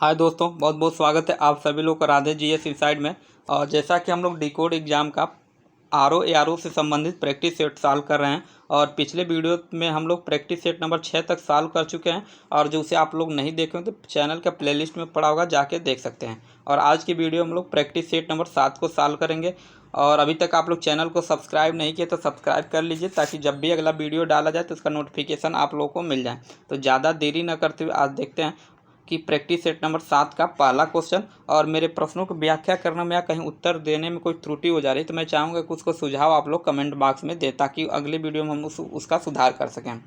हाय दोस्तों, बहुत बहुत स्वागत है आप सभी लोग का राधे जीएस इनसाइड में। और जैसा कि हम लोग डिकोड एग्ज़ाम का आरओ एआरओ से संबंधित प्रैक्टिस सेट सॉल्व कर रहे हैं और पिछले वीडियो में हम लोग प्रैक्टिस सेट नंबर 6 तक सॉल्व कर चुके हैं। और जो उसे आप लोग नहीं देखे हो तो चैनल का प्लेलिस्ट में पड़ा होगा, जाके देख सकते हैं। और आज की वीडियो हम लोग प्रैक्टिस सेट नंबर 7 को सॉल्व करेंगे। और अभी तक आप लोग चैनल को सब्सक्राइब नहीं किए तो सब्सक्राइब कर लीजिए, ताकि जब भी अगला वीडियो डाला जाए तो उसका नोटिफिकेशन आप लोगों को मिल जाए। तो ज़्यादा देरी न करते हुए आज देखते हैं कि प्रैक्टिस सेट नंबर 7 का पहला क्वेश्चन। और मेरे प्रश्नों को व्याख्या करने में या कहीं उत्तर देने में कोई त्रुटि हो जा रही है तो मैं चाहूँगा कि उसको सुझाव आप लोग कमेंट बॉक्स में दें, ताकि अगले वीडियो में हम उसका सुधार कर सकें।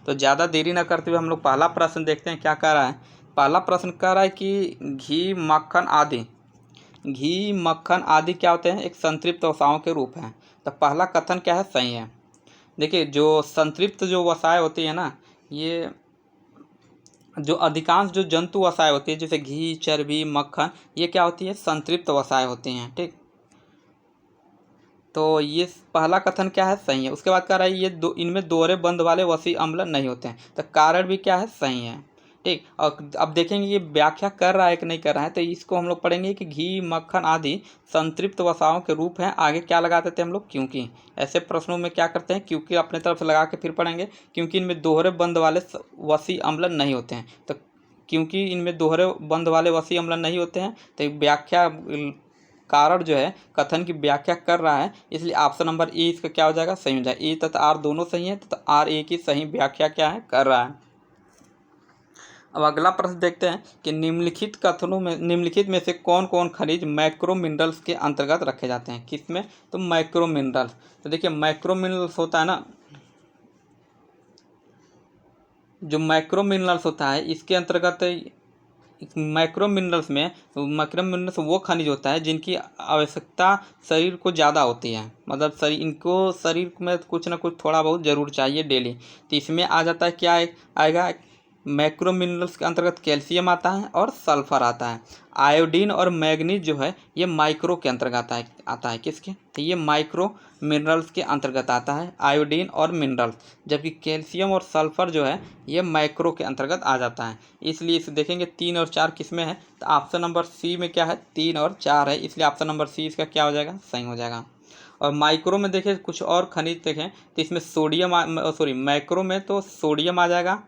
तो ज़्यादा देरी न करते हुए हम लोग पहला प्रश्न देखते हैं क्या कह रहा है। पहला प्रश्न कह रहा है कि घी मक्खन आदि क्या होते हैं, एक संतृप्त वसाओं के रूप हैं। तो पहला कथन क्या है, सही है। देखिए, जो संतृप्त जो वसाएं होती है ना, ये जो अधिकांश जो जंतु वसाएं होती है, जैसे घी, चर्बी, मक्खन, ये क्या होती है, संतृप्त वसाएं होती हैं। ठीक, तो ये पहला कथन क्या है, सही है। उसके बाद कह रहा है ये इनमें दोहरे बंध वाले वसी अम्ल नहीं होते हैं। तो कारण भी क्या है, सही है। ठीक, और अब देखेंगे ये व्याख्या कर रहा है कि नहीं कर रहा है। तो इसको हम लोग पढ़ेंगे कि घी, मक्खन आदि संतृप्त वसाओं के रूप हैं। आगे क्या लगा देते हैं हम लोग, क्योंकि। ऐसे प्रश्नों में क्या करते हैं, क्योंकि अपने तरफ से लगा के फिर पढ़ेंगे। क्योंकि इनमें दोहरे बंध वाले वसी अम्ल नहीं होते हैं। तो क्योंकि इनमें दोहरे बंध वाले वसी अम्ल नहीं होते हैं, तो व्याख्या कारण जो है कथन की व्याख्या कर रहा है, इसलिए ऑप्शन नंबर ए इसका क्या हो जाएगा, सही हो जाएगा। ए तथा आर दोनों सही है, तथा आर ए की सही व्याख्या क्या है, कर रहा है। अब अगला प्रश्न देखते हैं कि निम्नलिखित में से कौन कौन खनिज मैक्रो मिनरल्स के अंतर्गत रखे जाते हैं। किसमें, तो मैक्रो मिनरल्स। तो देखिए, मैक्रो मिनरल्स होता है ना, जो मैक्रो मिनरल्स होता है इसके अंतर्गत मैक्रो मिनरल्स वो खनिज होता है जिनकी आवश्यकता शरीर को ज़्यादा होती है। मतलब शरीर में कुछ ना कुछ थोड़ा बहुत ज़रूर चाहिए डेली। तो इसमें आ जाता है क्या आएगा, मैक्रो मिनरल्स के अंतर्गत कैल्शियम आता है और सल्फर आता है। आयोडीन और मैग्नीज जो है ये माइक्रो के अंतर्गत आता है किसके, तो ये माइक्रो मिनरल्स के अंतर्गत आता है, आयोडीन और मिनरल्स। जबकि कैल्शियम और सल्फर जो है ये माइक्रो के अंतर्गत आ जाता है। इसलिए इसे देखेंगे 3 और 4 किस में है, तो ऑप्शन नंबर सी में क्या है, 3 और 4 है, इसलिए ऑप्शन नंबर सी इसका क्या हो जाएगा, सही हो जाएगा। और माइक्रो में देखें कुछ और खनिज देखें तो इसमें मैक्रो में तो सोडियम आ जाएगा,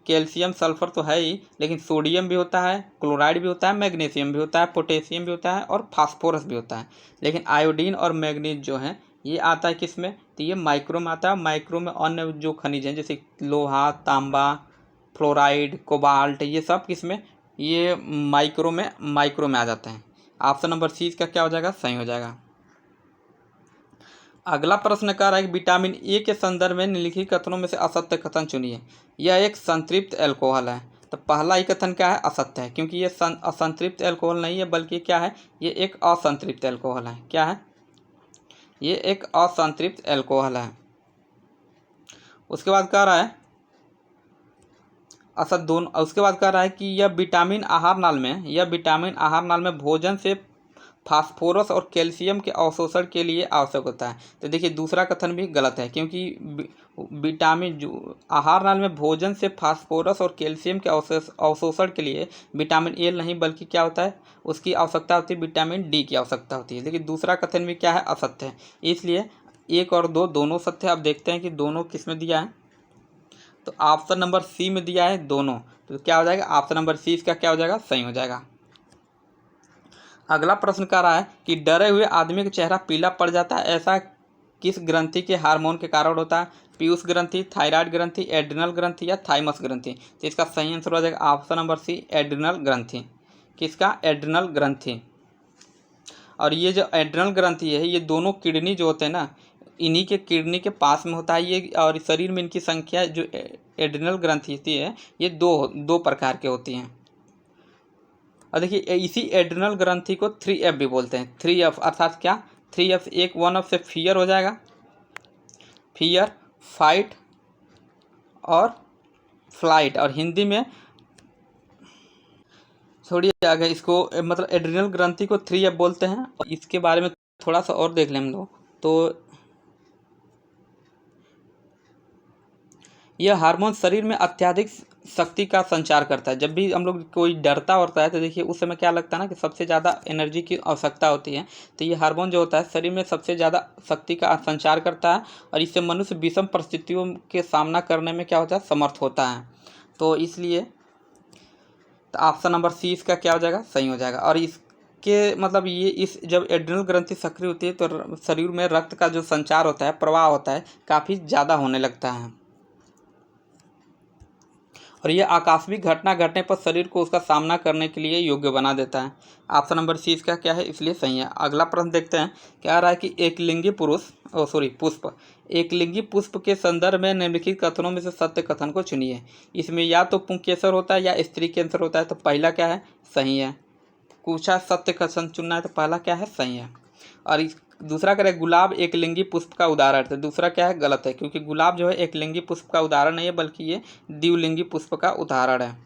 कैल्शियम सल्फर तो है ही, लेकिन सोडियम भी होता है, क्लोराइड भी होता है, मैग्नीशियम भी होता है, पोटेशियम भी होता है और फास्फोरस भी होता है। लेकिन आयोडीन और मैग्नीज जो है ये आता है किस में, तो ये माइक्रो में आता है। माइक्रो में अन्य जो खनिज हैं जैसे लोहा, तांबा, फ्लोराइड, कोबाल्ट, ये सब किस में, ये माइक्रो में आ जाते हैं। ऑप्शन नंबर सी इसका क्या हो जाएगा, सही हो जाएगा। अगला प्रश्न कह रहा है कि विटामिन ए के संदर्भ में निम्नलिखित कथनों में से असत्य कथन चुनिए। यह एक संतृप्त अल्कोहल है। तो पहला ही कथन क्या है, असत्य है, क्योंकि ये असंतृप्त अल्कोहल नहीं है, बल्कि क्या है, ये एक असंतृप्त अल्कोहल है। क्या है, ये एक असंतृप्त अल्कोहल है। उसके बाद कह रहा है उसके बाद कह रहा है कि यह विटामिन आहार नाल में भोजन से फास्फोरस और कैल्शियम के अवशोषण के लिए आवश्यक होता है। तो देखिए, दूसरा कथन भी गलत है, क्योंकि विटामिन जो आहार नाल में भोजन से फास्फोरस और कैल्शियम के अवशोषण के लिए विटामिन ए नहीं, बल्कि क्या होता है, उसकी आवश्यकता होती है विटामिन डी की आवश्यकता होती है। लेकिन दूसरा कथन भी क्या है, असत्य है। इसलिए 1 और 2 दोनों सत्य है। अब देखते हैं कि दोनों किस में दिया है, तो ऑप्शन नंबर सी में दिया है दोनों। तो क्या हो जाएगा, ऑप्शन नंबर सी इसका क्या हो जाएगा, सही हो जाएगा। अगला प्रश्न कह रहा है कि डरे हुए आदमी का चेहरा पीला पड़ जाता है, ऐसा किस ग्रंथि के हार्मोन के कारण होता है। पीयूष ग्रंथि, थायराइड ग्रंथि, एड्रिनल ग्रंथि या थाइमस ग्रंथि। तो इसका सही आंसर हो जाएगा ऑप्शन नंबर सी, एड्रिनल ग्रंथि। किसका, एड्रिनल ग्रंथि। और ये जो एड्रिनल ग्रंथि है, ये दोनों किडनी जो होते हैं ना, इन्हीं के किडनी के पास में होता है ये। और शरीर में इनकी संख्या जो एड्रिनल ग्रंथि होती है ये दो प्रकार के होती हैं। और देखिए, इसी एड्रिनल ग्रंथि को 3F भी बोलते हैं। 3F अर्थात क्या, 3F एक 1 से फियर हो जाएगा, फियर, फाइट और फ्लाइट। और हिंदी में छोड़िए आगे इसको, मतलब एड्रिनल ग्रंथि को 3F बोलते हैं। और इसके बारे में थोड़ा सा और देख लें हम लोग, तो यह हार्मोन शरीर में अत्यधिक शक्ति का संचार करता है। जब भी हम लोग कोई डरता होता है तो देखिए उस समय क्या लगता है ना कि सबसे ज़्यादा एनर्जी की आवश्यकता होती है। तो ये हार्मोन जो होता है शरीर में सबसे ज़्यादा शक्ति का संचार करता है और इससे मनुष्य विषम परिस्थितियों के सामना करने में क्या होता है, समर्थ होता है। तो इसलिए तो ऑप्शन नंबर सी इसका क्या हो जाएगा, सही हो जाएगा। और इसके मतलब ये इस जब एड्रिनल ग्रंथि सक्रिय होती है तो शरीर में रक्त का जो संचार होता है, प्रवाह होता है, काफ़ी ज़्यादा होने लगता है और ये आकस्मिक घटना घटने पर शरीर को उसका सामना करने के लिए योग्य बना देता है। ऑप्शन नंबर सी इसका क्या है, इसलिए सही है। अगला प्रश्न देखते हैं, क्या आ रहा है कि एकलिंगी पुष्प एकलिंगी पुष्प के संदर्भ में निम्नलिखित कथनों में से सत्य कथन को चुनिए। इसमें या तो पुंकेसर होता है या स्त्री कैंसर होता है, तो पहला क्या है, सही है। पूछा सत्य कथन चुनना है तो पहला क्या है, सही है। और दूसरा करें गुलाब एक लिंगी पुष्प का उदाहरण है, दूसरा क्या है, गलत है, क्योंकि गुलाब जो है एक लिंगी पुष्प का उदाहरण नहीं है बल्कि ये द्विलिंगी पुष्प का उदाहरण है।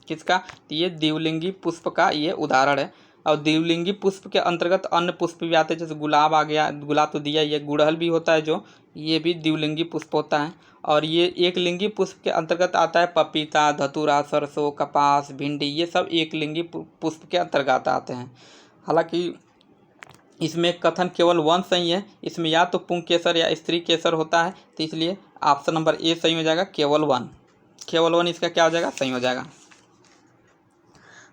किसका, तो ये द्विलिंगी पुष्प का ये उदाहरण है। और द्विलिंगी पुष्प के अंतर्गत अन्य पुष्प भी आते हैं, जैसे गुलाब आ गया, गुलाब तो दिया, ये गुड़हल भी होता है जो, ये भी द्विलिंगी पुष्प होता है। और ये एक लिंगी पुष्प के अंतर्गत आता है पपीता, धतूरा, सरसों, कपास, भिंडी, ये सब एक लिंगी पुष्प के अंतर्गत आते हैं। हालांकि इसमें कथन केवल वन सही है, इसमें या तो पुंकेसर या स्त्री केसर होता है, तो इसलिए ऑप्शन नंबर ए सही हो जाएगा, केवल वन इसका क्या हो जाएगा, सही हो जाएगा।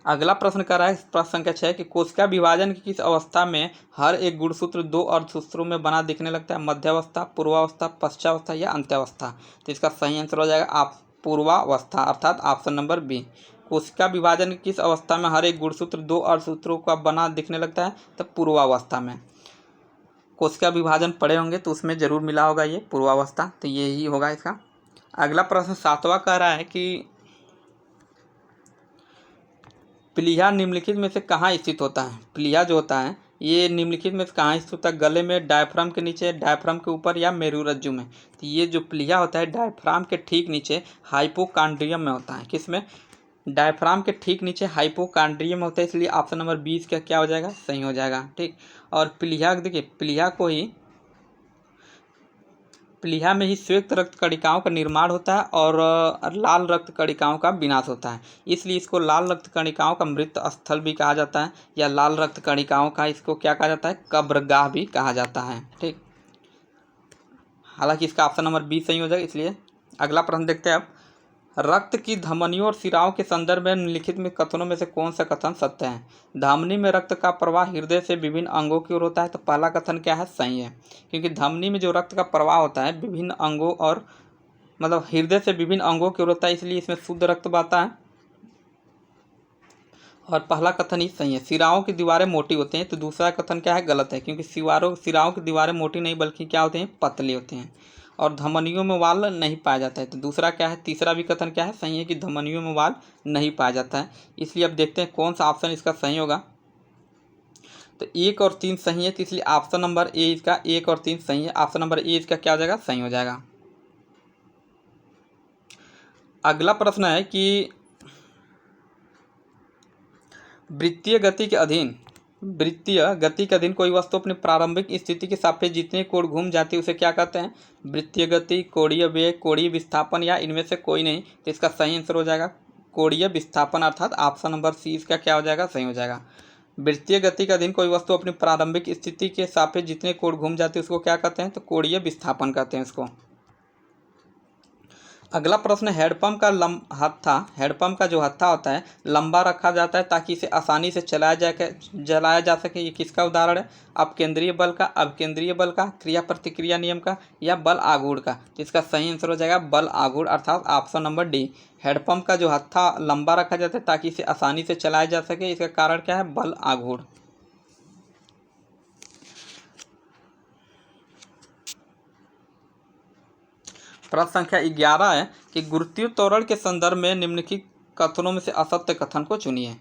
अगला प्रश्न कर रहा है प्रश्न संख्या 6 कि कोशिका विभाजन की किस अवस्था में हर एक गुणसूत्र दो अर्धसूत्रों में बना दिखने लगता है, मध्यावस्था, पूर्वावस्था, पश्चावस्था या अंत्यावस्था। तो इसका सही आंसर हो जाएगा आप पूर्वावस्था, अर्थात ऑप्शन नंबर बी। कोशिका विभाजन की किस अवस्था में हर एक गुणसूत्र दो अर्धसूत्रों का बना दिखने लगता है, तो पूर्वावस्था में। कोशिका विभाजन पढ़े होंगे तो उसमें जरूर मिला होगा ये पूर्वावस्था, तो यही होगा इसका। अगला प्रश्न 7वां कह रहा है कि प्लीहा निम्नलिखित में से कहाँ स्थित होता है। प्लीहा जो होता है ये निम्नलिखित में से कहाँ स्थित होता है, गले में, डायफ्राम के नीचे, डायफ्राम के ऊपर या मेरुरज्जु में। तो ये जो प्लीहा होता है डायफ्राम के ठीक नीचे हाइपोकॉन्ड्रियम में होता है। किसमें, डायफ्राम के ठीक नीचे हाइपोकॉन्ड्रियम होता है, इसलिए ऑप्शन नंबर 20 का क्या हो जाएगा, सही हो जाएगा। ठीक, और प्लीहा देखिए, प्लीहा में ही श्वेत रक्त कणिकाओं का निर्माण होता है और लाल रक्त कणिकाओं का विनाश होता है, इसलिए इसको लाल रक्त कणिकाओं का मृत स्थल भी कहा जाता है, या लाल रक्त कणिकाओं का इसको क्या कहा जाता है, कब्रगाह भी कहा जाता है। ठीक, हालांकि इसका ऑप्शन नंबर 20 सही हो जाएगा। इसलिए अगला प्रश्न देखते हैं अब, रक्त की धमनियों और शिराओं के संदर्भ में निम्नलिखित में कथनों में से कौन सा कथन सत्य है। धमनी में रक्त का प्रवाह हृदय से विभिन्न अंगों की ओर होता है, तो पहला कथन क्या है, सही है, क्योंकि धमनी में जो रक्त का प्रवाह होता है विभिन्न अंगों और मतलब हृदय से विभिन्न अंगों की ओर होता है, इसलिए इसमें शुद्ध रक्त बहता है और पहला कथन ही सही है। सिराओं की दीवारें मोटी होती हैं, तो दूसरा कथन क्या है, गलत है, क्योंकि सिराओं की दीवारें मोटी नहीं बल्कि क्या होती हैं, पतली होती हैं। और धमनियों में वाल नहीं पाया जाता है, तो दूसरा क्या है, तीसरा भी कथन क्या है, सही है कि धमनियों में वाल नहीं पाया जाता है। इसलिए अब देखते हैं कौन सा ऑप्शन इसका सही होगा। तो 1 और 3 सही है, तो इसलिए ऑप्शन नंबर ए इसका 1 और 3 सही है। ऑप्शन नंबर ए इसका क्या हो जाएगा, सही हो जाएगा। अगला प्रश्न है कि वृत्तीय गति के अधीन कोई वस्तु अपनी प्रारंभिक स्थिति के सापेक्ष जितने कोण घूम जाती है उसे क्या कहते हैं, वृत्तीय गति, कोणीय वेग, कोणीय विस्थापन या इनमें से कोई नहीं। तो इसका सही आंसर हो जाएगा कोणीय विस्थापन, अर्थात ऑप्शन नंबर सी इसका क्या हो जाएगा, सही हो जाएगा। वृत्तीय गति के अधीन कोई वस्तु अपनी प्रारंभिक स्थिति के सापेक्ष जितने कोण घूम जाती है उसको क्या कहते हैं, तो कोणीय विस्थापन कहते हैं उसको। अगला प्रश्न, हेडपम्प का जो हत्था होता है लंबा रखा जाता है ताकि इसे आसानी से जलाया जा सके, ये किसका उदाहरण है, अपकेंद्रीय बल का, अवकेंद्रीय बल का, क्रिया प्रतिक्रिया नियम का या बल आघूर्ण का। तो इसका सही आंसर हो जाएगा बल आघूर्ण, अर्थात ऑप्शन नंबर डी। हेडपम्प का जो हत्था लंबा रखा जाता है ताकि इसे आसानी से चलाया जा सके, इसका कारण क्या है, बल आघूर्ण। प्रश्न संख्या 11 है कि गुरुत्वीय त्वरण के संदर्भ में निम्नलिखित कथनों में से असत्य कथन को चुनिए।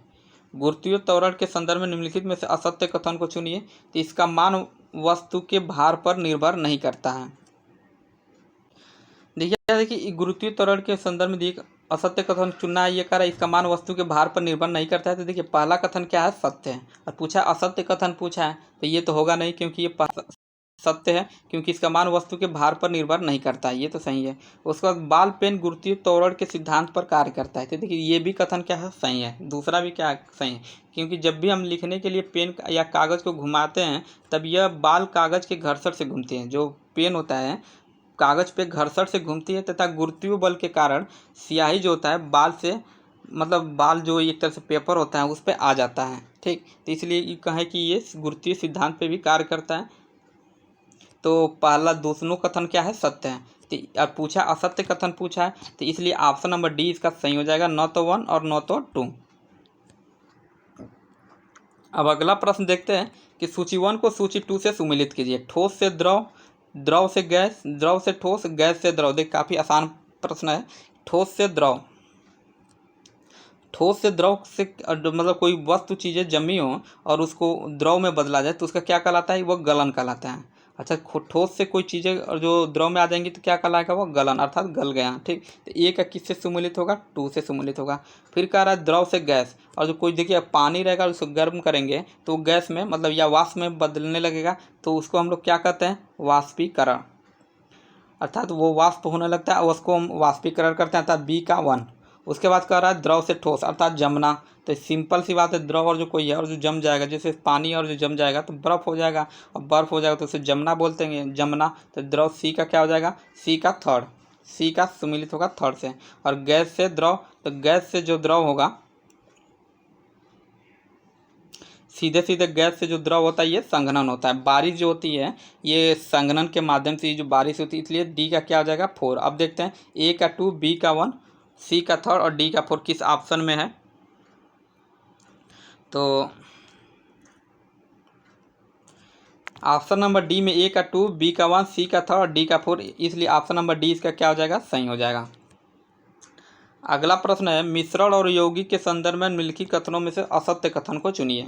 गुरुत्वीय त्वरण के संदर्भ में निम्नलिखित में से असत्य कथन को चुनिए। तो इसका मान वस्तु के भार पर निर्भर नहीं करता है। देखिए गुरुत्वीय त्वरण के संदर्भ में देखिए असत्य कथन चुनना है, ये कह रहा है इसका मान वस्तु के भार पर निर्भर नहीं करता है। तो देखिए पहला कथन क्या है, सत्य है, और पूछा असत्य कथन पूछा है तो ये तो होगा नहीं, क्योंकि ये सत्य है, क्योंकि इसका मान वस्तु के भार पर निर्भर नहीं करता है, ये तो सही है। उसके बाद बाल पेन गुरुत्वीय त्वरण के सिद्धांत पर कार्य करता है, तो देखिए ये भी कथन क्या है, सही है। दूसरा भी क्या है, सही है, क्योंकि जब भी हम लिखने के लिए पेन या कागज़ को घुमाते हैं तब यह बाल कागज़ के घर्षण से घूमती हैं। जो पेन होता है कागज़ पे घर्षण से घूमती है तथा गुरुत्वीय बल के कारण स्याही जो होता है बाल से, मतलब बाल जो एक तरह से पेपर होता है उस पर आ जाता है, ठीक। तो इसलिए ये कहें कि ये गुरुत्वीय सिद्धांत पे भी कार्य करता है। तो पहला दोनों कथन क्या है, सत्य है। तो अब पूछा असत्य कथन पूछा है, तो इसलिए ऑप्शन नंबर डी इसका सही हो जाएगा, न तो 1 और न तो 2। अब अगला प्रश्न देखते हैं कि सूची 1 को सूची 2 से सुमेलित कीजिए। ठोस से द्रव, द्रव से गैस, द्रव से ठोस, गैस से द्रव। देख काफ़ी आसान प्रश्न है। ठोस से द्रव, ठोस से द्रव से मतलब कोई वस्तु चीज़ें जमी हो और उसको द्रव में बदला जाए तो उसका क्या कहलाता है, वह गलन कहलाता है। अच्छा, ठोस से कोई चीज़ें और जो द्रव में आ जाएंगी तो क्या कहलाएगा, वह गलन, अर्थात गल गया, ठीक। तो ए का किससे सुमेलित होगा, 2 से सुमेलित होगा। फिर कह रहा है द्रव से गैस, और जो कोई देखिए पानी रहेगा उसको गर्म करेंगे तो गैस में मतलब या वाष्प में बदलने लगेगा, तो उसको हम लोग क्या कहते हैं, वाष्पीकरण, अर्थात वो वाष्प होने लगता है और उसको हम वाष्पीकरण करते हैं, अर्थात बी का 1। उसके बाद कह रहा है द्रव से ठोस, अर्थात जमना। तो सिंपल सी बात है, द्रव और जो कोई है और जो जम जाएगा, जैसे पानी और जो जम जाएगा तो बर्फ़ हो जाएगा, और बर्फ़ हो जाएगा तो उसे जमना बोलते हैं, जमना। तो द्रव सी का क्या हो जाएगा, सी का थर्ड, सी का सुमिलित होगा थर्ड से। और गैस से द्रव, तो गैस से जो द्रव होगा, सीधे सीधे गैस से जो द्रव होता है ये संघनन होता है। बारिश जो होती है ये संघनन के माध्यम से जो बारिश होती है, इसलिए डी का क्या हो जाएगा, 4। अब देखते हैं ए का 2, बी का 1, सी का थर्ड और डी का 4 किस ऑप्शन में है। तो ऑप्शन नंबर डी में ए का 2, बी का 1, सी का थर्ड और डी का 4, इसलिए ऑप्शन नंबर डी इसका क्या हो जाएगा, सही हो जाएगा। अगला प्रश्न है मिश्रण और यौगिक के संदर्भ में निम्नलिखित कथनों में से असत्य कथन को चुनिए।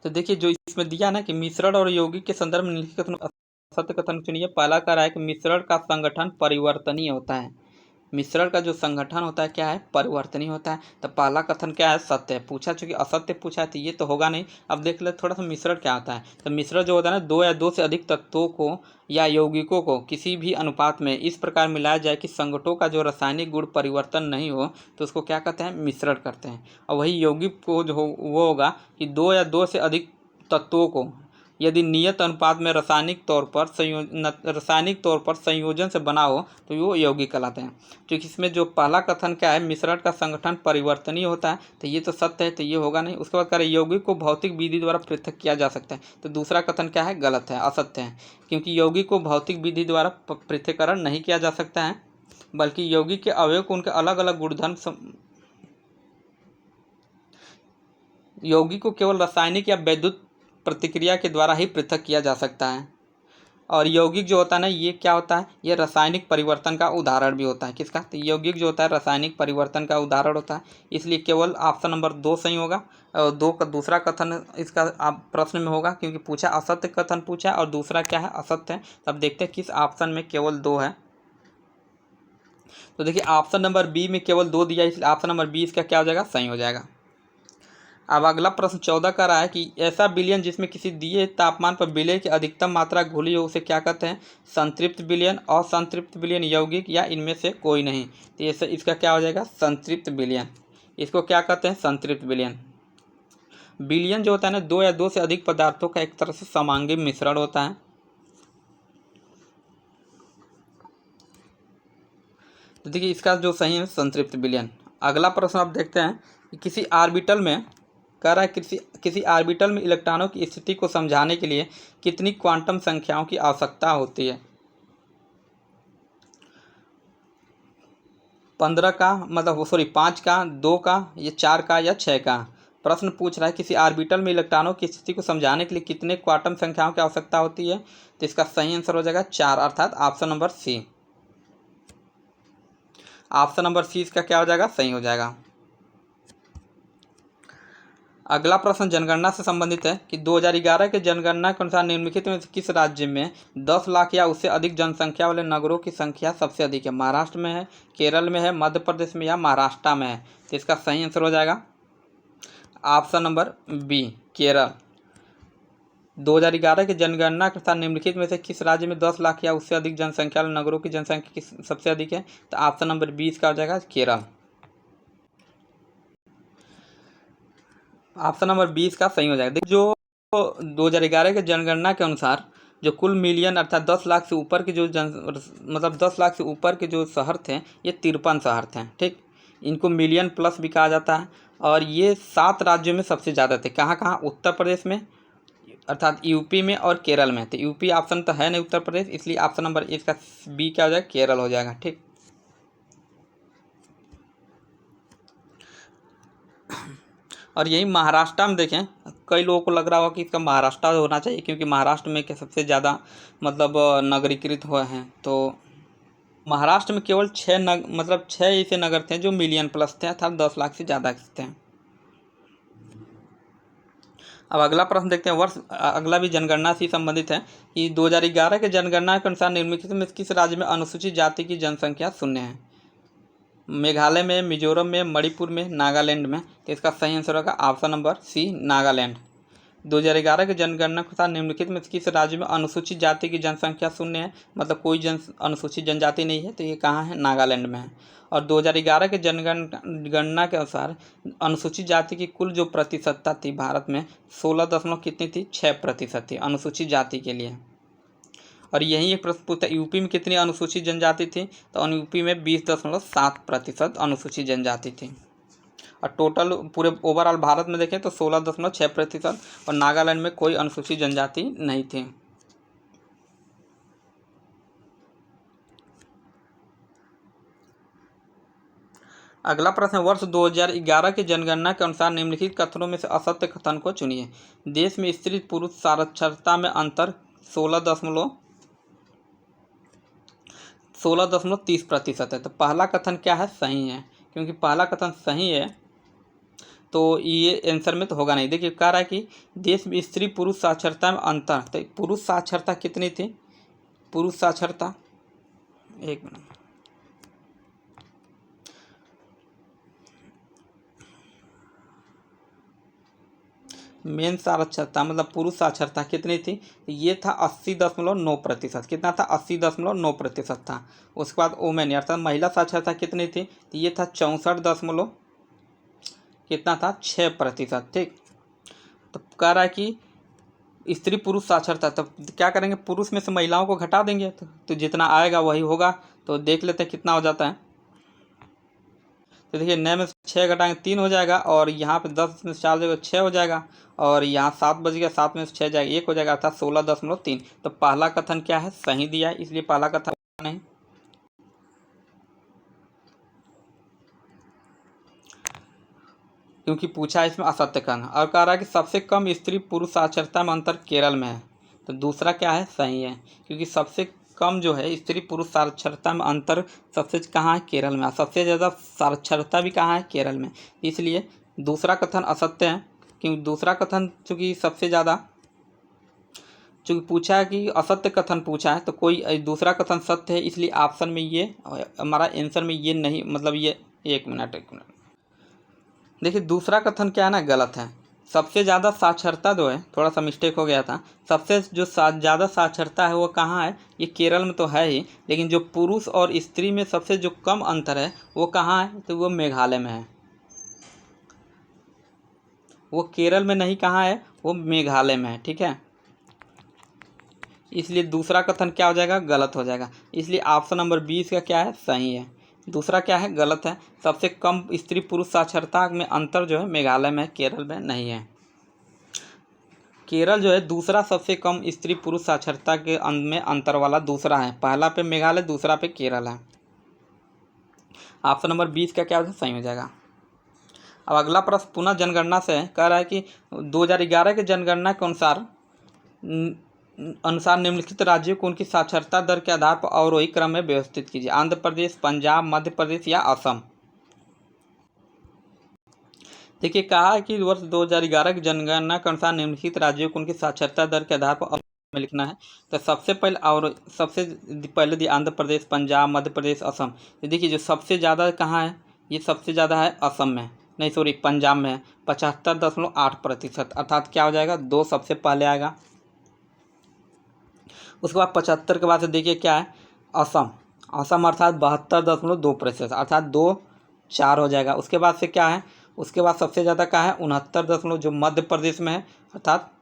तो देखिए जो इसमें दिया ना कि मिश्रण और यौगिक के संदर्भ में निम्नलिखित कथन असत्य कथन चुनिए। पहला कह रहा है कि मिश्रण का संगठन परिवर्तनीय होता है। मिश्रण का जो संगठन होता है क्या है, परिवर्तनीय होता है। तो पहला कथन क्या है, सत्य है। पूछा चूंकि असत्य पूछा है तो ये तो होगा नहीं। अब देख ले थोड़ा सा मिश्रण क्या होता है। तो मिश्रण जो होता है ना, दो या दो से अधिक तत्वों को या यौगिकों को किसी भी अनुपात में इस प्रकार मिलाया जाए कि संगठनों का जो रासायनिक गुण परिवर्तन नहीं हो, तो उसको क्या कहते हैं, मिश्रण करते हैं। और वही यौगिक को जो हो वो होगा कि दो या दो से अधिक तत्वों को यदि नियत अनुपात में रासायनिक तौर पर संयोजन से बना हो तो वो यौगिक कहलाते हैं। क्योंकि इसमें जो पहला कथन क्या है, मिश्रण का संगठन परिवर्तनीय होता है, तो ये तो सत्य है, तो ये होगा नहीं। उसके बाद कह रहे यौगिक को भौतिक विधि द्वारा पृथक किया जा सकता है, तो दूसरा कथन क्या है, गलत है, असत्य है। क्योंकि यौगिक को भौतिक विधि द्वारा पृथक्करण नहीं किया जा सकता है, बल्कि यौगिक के अवयव को उनके अलग अलग गुणधर्म यौगिक को केवल रासायनिक या वैद्युत प्रतिक्रिया के द्वारा ही पृथक किया जा सकता है। और यौगिक जो होता है ना, ये क्या होता है, ये रासायनिक परिवर्तन का उदाहरण भी होता है। किसका, तो यौगिक जो होता है रासायनिक परिवर्तन का उदाहरण होता है। इसलिए केवल ऑप्शन नंबर 2 सही होगा। और 2 का दूसरा कथन इसका आप प्रश्न में होगा, क्योंकि पूछा असत्य कथन पूछा और दूसरा क्या है, असत्य है। तब देखते हैं किस ऑप्शन में केवल 2 है। तो देखिए ऑप्शन नंबर बी में केवल 2 दिया, इसलिए ऑप्शन नंबर बी इसका क्या हो जाएगा, सही हो जाएगा। अब अगला प्रश्न 14 का रहा है कि ऐसा विलयन जिसमें किसी दिए तापमान पर विलय की अधिकतम मात्रा घुली हो उसे क्या कहते हैं, संतृप्त विलयन, असंतृप्त विलयन, यौगिक या इनमें से कोई नहीं। तो ये इसका क्या हो जाएगा, संतृप्त विलयन। इसको क्या कहते हैं, संतृप्त विलयन। विलयन जो होता है ना, दो या दो से अधिक पदार्थों का एक तरह से समांगी मिश्रण होता है। तो देखिए इसका जो सही है संतृप्त विलयन। अगला प्रश्न आप देखते हैं कि किसी ऑर्बिटल में कह रहा है किसी ऑर्बिटल में इलेक्ट्रॉनों की स्थिति को समझाने के लिए कितनी क्वांटम संख्याओं की आवश्यकता होती है। 15 का मतलब सॉरी 5 का, 2 का, या 4 का या 6 का। प्रश्न पूछ रहा है किसी ऑर्बिटल में इलेक्ट्रॉनों की स्थिति को समझाने के लिए कितने क्वांटम संख्याओं की आवश्यकता होती है। तो इसका सही आंसर हो जाएगा 4, अर्थात option number C. Option number C इसका क्या हो जाएगा, सही हो जाएगा। अगला प्रश्न जनगणना से संबंधित है कि 2011 के जनगणना के अनुसार निम्नलिखित में से किस राज्य में 10 लाख या उससे अधिक जनसंख्या वाले नगरों की संख्या सबसे अधिक है। महाराष्ट्र में है, केरल में है, मध्य प्रदेश में या महाराष्ट्र में है। तो इसका सही आंसर हो जाएगा ऑप्शन नंबर बी, केरल। 2011 की जनगणना के अनुसार निम्नलिखित में से किस राज्य में 10 लाख या उससे अधिक जनसंख्या वाले नगरों की जनसंख्या किस सबसे अधिक है? तो ऑप्शन नंबर 20 का हो जाएगा केरल। ऑप्शन नंबर 20 का सही हो जाएगा। देखिए जो 2011 के जनगणना के अनुसार जो कुल मिलियन अर्थात 10 लाख से ऊपर के जो मतलब 10 लाख से ऊपर के जो शहर थे ये 53 शहर थे। ठीक, इनको मिलियन प्लस भी कहा जाता है। और ये 7 राज्यों में सबसे ज़्यादा थे। कहाँ कहाँ? उत्तर प्रदेश में अर्थात यूपी में और केरल में। तो यूपी ऑप्शन तो है नहीं उत्तर प्रदेश, इसलिए ऑप्शन नंबर इसका बी क्या हो जाएगा? केरल हो जाएगा। ठीक, और यही महाराष्ट्र में देखें, कई लोगों को लग रहा होगा कि इसका महाराष्ट्र होना चाहिए क्योंकि महाराष्ट्र में के सबसे ज़्यादा मतलब नगरीकृत हुए हैं। तो महाराष्ट्र में केवल 6 ऐसे नगर थे जो मिलियन प्लस थे अर्थात 10 लाख से ज़्यादा थे। अब अगला प्रश्न देखते हैं। अगला भी जनगणना से संबंधित है कि 2011 के जनगणना के अनुसार निम्नलिखित में किस राज्य में अनुसूचित जाति की जनसंख्या शून्य है? मेघालय में, मिजोरम में, मणिपुर में, नागालैंड में। तो इसका सही आंसर होगा ऑप्शन नंबर सी, नागालैंड। 2011 के जनगणना के अनुसार निम्नलिखित में किस राज्य में अनुसूचित जाति की जनसंख्या शून्य है? मतलब कोई अनुसूचित जनजाति नहीं है। तो ये कहाँ है? नागालैंड में है। और 2011 के जनगणना के अनुसार अनुसूचित जाति की कुल जो प्रतिशतता थी भारत में 16 दशमलव कितनी थी? 6% थी अनुसूचित जाति के लिए। और यही एक प्रश्न पूछता है यूपी में कितनी अनुसूचित जनजाति थी? तो यूपी में 20.7% अनुसूचित जनजाति थी। और टोटल पूरे ओवरऑल भारत में देखें तो 16.6% और नागालैंड में कोई अनुसूचित जनजाति नहीं थी। अगला प्रश्न है वर्ष 2011 की जनगणना के अनुसार निम्नलिखित कथनों में से असत्य कथन को चुनिए। देश में स्त्री पुरुष साक्षरता में अंतर 16.30% है। तो पहला कथन क्या है? सही है, क्योंकि पहला कथन सही है तो ये आंसर में तो होगा नहीं। देखिए कह रहा है कि देश में स्त्री पुरुष साक्षरता में अंतर, तो पुरुष साक्षरता कितनी थी? पुरुष साक्षरता, एक मिनट, मेन साक्षरता मतलब पुरुष साक्षरता कितनी थी? ये था 80.9%। कितना था? 80.9% था। उसके बाद वोमेन अर्थात महिला साक्षरता कितनी थी? तो ये था 64 कितना था? 6%। ठीक, तो कह रहा है कि स्त्री पुरुष साक्षरता, तब क्या करेंगे? पुरुष में से महिलाओं को घटा देंगे तो जितना आएगा वही होगा। तो देख लेते हैं कितना हो जाता है। तो देखिए 9 में से 6 घटाएंगे 3 हो जाएगा, और यहाँ पे 10 में से 4 जगह 6 हो जाएगा, और यहाँ 7 बच गया, 7 में से 6 जाएगा 1 हो जाएगा अर्थात 16.3। तो पहला कथन क्या है? सही दिया है, इसलिए पहला कथन नहीं। क्योंकि पूछा है इसमें असत्य कथन। और कह रहा है कि सबसे कम स्त्री पुरुष साक्षरता में अंतर केरल में है। तो दूसरा क्या है? सही है, क्योंकि सबसे कम जो है स्त्री पुरुष साक्षरता में अंतर सबसे कहाँ है? केरल में। सबसे ज़्यादा साक्षरता भी कहाँ है? केरल में। इसलिए दूसरा कथन असत्य है, क्योंकि दूसरा कथन चूँकि सबसे ज़्यादा, चूँकि पूछा है कि असत्य कथन पूछा है तो कोई दूसरा कथन सत्य है, इसलिए ऑप्शन में ये हमारा आंसर में ये नहीं, मतलब ये एक मिनट देखिए दूसरा कथन क्या है ना? गलत है। सबसे ज़्यादा साक्षरता जो है, थोड़ा सा मिस्टेक हो गया था, सबसे जो ज़्यादा साक्षरता है वो कहाँ है? ये केरल में तो है ही, लेकिन जो पुरुष और स्त्री में सबसे जो कम अंतर है वो कहाँ है? तो वो मेघालय में है। वो केरल में नहीं, कहाँ है? वो मेघालय में है। ठीक है, इसलिए दूसरा कथन क्या हो जाएगा? गलत हो जाएगा। इसलिए ऑप्शन नंबर 20 का क्या है? सही है। दूसरा क्या है? गलत है। सबसे कम स्त्री पुरुष साक्षरता में अंतर जो है मेघालय में है, केरल में नहीं है। केरल जो है दूसरा सबसे कम स्त्री पुरुष साक्षरता के में अंतर वाला दूसरा है। पहला पे मेघालय, दूसरा पे केरल है। ऑप्शन नंबर 20 का क्या सही हो जाएगा। अब अगला प्रश्न पुनः जनगणना से है। कह रहा है कि 2011 के जनगणना के अनुसार निम्नलिखित राज्यों को उनकी साक्षरता दर के आधार पर अवरोही क्रम में व्यवस्थित कीजिए। आंध्र प्रदेश, पंजाब, मध्य प्रदेश या असम। देखिए कहा है कि वर्ष 2011 की जनगणना के अनुसार निम्नलिखित राज्यों को उनकी साक्षरता दर के आधार पर में लिखना है। तो सबसे पहले दिया आंध्र प्रदेश, पंजाब, मध्य प्रदेश, असम। तो देखिए जो सबसे ज़्यादा कहाँ है? ये सबसे ज़्यादा है असम में, नहीं सॉरी पंजाब में है, 75.8%। अर्थात क्या हो जाएगा? 2 सबसे पहले आएगा। उसके बाद 75 के बाद से देखिए क्या है, असम। असम अर्थात 72.2%, अर्थात 2-4 हो जाएगा। उसके बाद से क्या है, उसके बाद सबसे ज़्यादा क्या है, 69 जो मध्य प्रदेश में है, अर्थात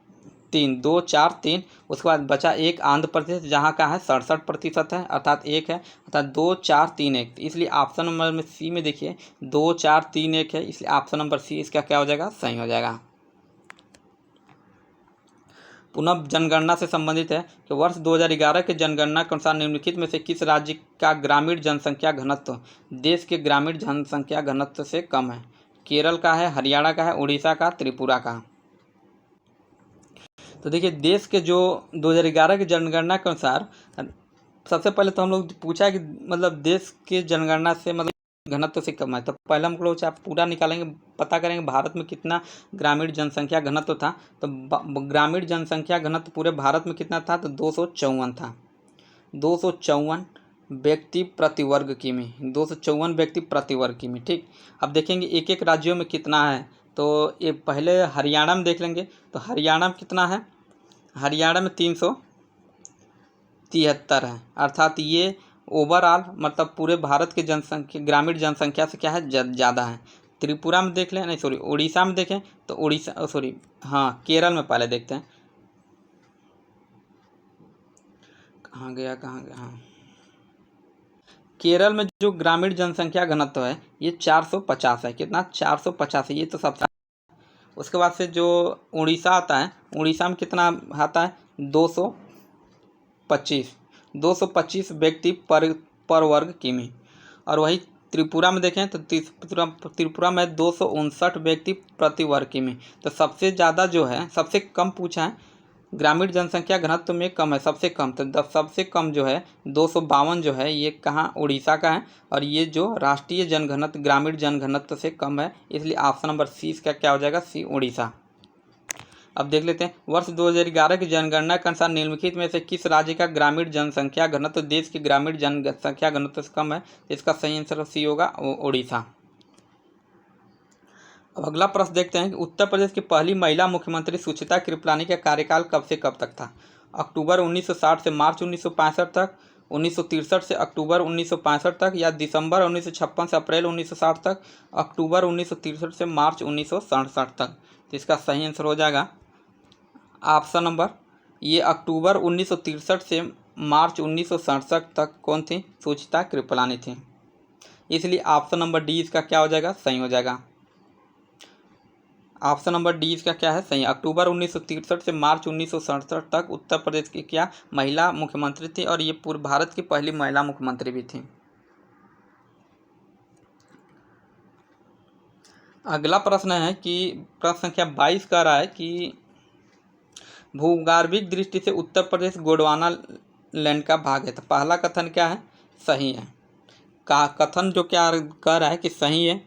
3, 2, 4, 3। उसके बाद बचा एक आंध्र प्रदेश, जहाँ का है 67% है, अर्थात 1 है, अर्थात 2, 4, 3, 1। इसलिए ऑप्शन नंबर में सी में देखिए 2, 4, 3, 1 है, इसलिए ऑप्शन नंबर सी इसका क्या हो जाएगा, सही हो जाएगा। पुनः जनगणना से संबंधित है कि वर्ष 2011 के जनगणना के अनुसार निम्नलिखित में से किस राज्य का ग्रामीण जनसंख्या घनत्व देश के ग्रामीण जनसंख्या घनत्व से कम है? केरल का है, हरियाणा का है, उड़ीसा का, त्रिपुरा का। तो देखिए देश के जो 2011 की जनगणना के अनुसार सबसे पहले तो हम लोग पूछा कि मतलब देश के जनगणना से मतलब घनत्व से कम है, तो पहले हम लोग आप पूरा निकालेंगे, पता करेंगे भारत में कितना ग्रामीण जनसंख्या घनत्व था। तो ग्रामीण जनसंख्या घनत्व पूरे भारत में कितना था, तो 254 था। 254 व्यक्ति प्रति वर्ग किमी, 254 व्यक्ति प्रति वर्ग किमी। ठीक, अब देखेंगे एक एक राज्यों में कितना है। तो ये पहले हरियाणा में देख लेंगे, तो हरियाणा में कितना है, हरियाणा में 373 है, अर्थात ये ओवरऑल मतलब पूरे भारत के जनसंख्या ग्रामीण जनसंख्या से क्या है, ज़्यादा है। त्रिपुरा में देख लें, नहीं सॉरी उड़ीसा में देखें, तो उड़ीसा सॉरी हाँ केरल में पहले देखते हैं, कहाँ गया हाँ, केरल में जो ग्रामीण जनसंख्या घनत्व है ये 450 है। कितना, 450 है, ये तो सबसे। उसके बाद से जो उड़ीसा आता है, उड़ीसा में कितना आता है, 225 व्यक्ति पर वर्ग किमी। और वही त्रिपुरा में देखें तो त्रिपुरा में 259 व्यक्ति प्रति वर्ग किमी। तो सबसे ज़्यादा जो है, सबसे कम पूछा है ग्रामीण जनसंख्या घनत्व में कम है, सबसे कम। तो सबसे कम जो है 252 जो है ये कहाँ, उड़ीसा का है। और ये जो राष्ट्रीय जनघनत्व ग्रामीण जनघनत्व से कम है, इसलिए ऑप्शन नंबर सी इसका क्या हो जाएगा, सी उड़ीसा। अब देख लेते हैं वर्ष 2011 की जनगणना के अनुसार निम्नलिखित में से किस राज्य का ग्रामीण जनसंख्या घनत्व देश की ग्रामीण जनसंख्या घनत्व से कम है? इसका सही आंसर सी होगा, उड़ीसा। अब अगला प्रश्न देखते हैं कि उत्तर प्रदेश की पहली महिला मुख्यमंत्री सुचिता कृपलानी का कार्यकाल कब से कब तक था? अक्टूबर 1960 से मार्च 1965 तक, 1963 से अक्टूबर 1965 तक, या दिसंबर 1956 से अप्रैल 1960 तक, अक्टूबर 1963 से मार्च 1967 तक। तो इसका सही आंसर हो जाएगा ऑप्शन नंबर, ये अक्टूबर 1963 से मार्च 1967 तक कौन थी, सुचिता कृपलानी थी। इसलिए ऑप्शन नंबर डी इसका क्या हो जाएगा, सही हो जाएगा। ऑप्शन नंबर डी इसका क्या है, सही। अक्टूबर 1963 से मार्च 1967 तक उत्तर प्रदेश की क्या महिला मुख्यमंत्री थी, और ये पूरे भारत की पहली महिला मुख्यमंत्री भी थी। अगला प्रश्न है कि प्रश्न संख्या 22 कह रहा है कि भूगर्भिक दृष्टि से उत्तर प्रदेश गोंडवाना लैंड का भाग है। तो पहला कथन क्या है, सही है। कथन जो क्या कह रहा है कि सही है,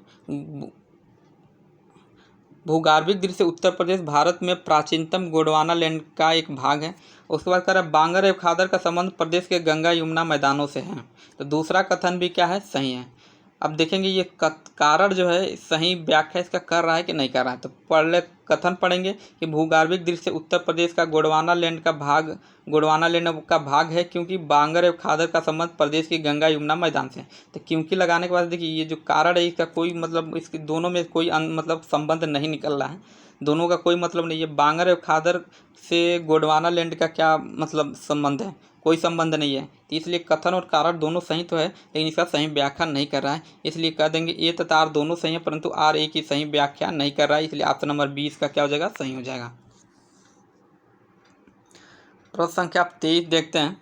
भूगर्भिक दृष्टि से उत्तर प्रदेश भारत में प्राचीनतम गोंडवाना लैंड का एक भाग है। उसके बाद कह रहा है बांगर एवं खादर का संबंध प्रदेश के गंगा यमुना मैदानों से है। तो दूसरा कथन भी क्या है, सही है। अब देखेंगे ये कारण जो है सही व्याख्या इसका कर रहा है कि नहीं कर रहा है। तो पहले कथन पढ़ेंगे कि भूगर्भिक दृष्टि से उत्तर प्रदेश का गोंडवाना लैंड का भाग है क्योंकि बांगर एवं खादर का संबंध प्रदेश की गंगा यमुना मैदान से। तो क्योंकि लगाने के बाद देखिए ये जो कारण है इसका कोई मतलब इसके दोनों में कोई मतलब संबंध नहीं निकल रहा है, दोनों का कोई मतलब नहीं है। बांगर एवं खादर से गोंडवाना लैंड का क्या मतलब संबंध है, कोई संबंध नहीं है। तो इसलिए कथन और कारण दोनों सही तो है, लेकिन इसका सही व्याख्या नहीं कर रहा है। इसलिए कह देंगे ए तथा आर दोनों सही है, परंतु आर ए की सही व्याख्या नहीं कर रहा है। इसलिए ऑप्शन नंबर 20 का क्या हो जाएगा, सही हो जाएगा। प्रश्न संख्या 23 देखते हैं।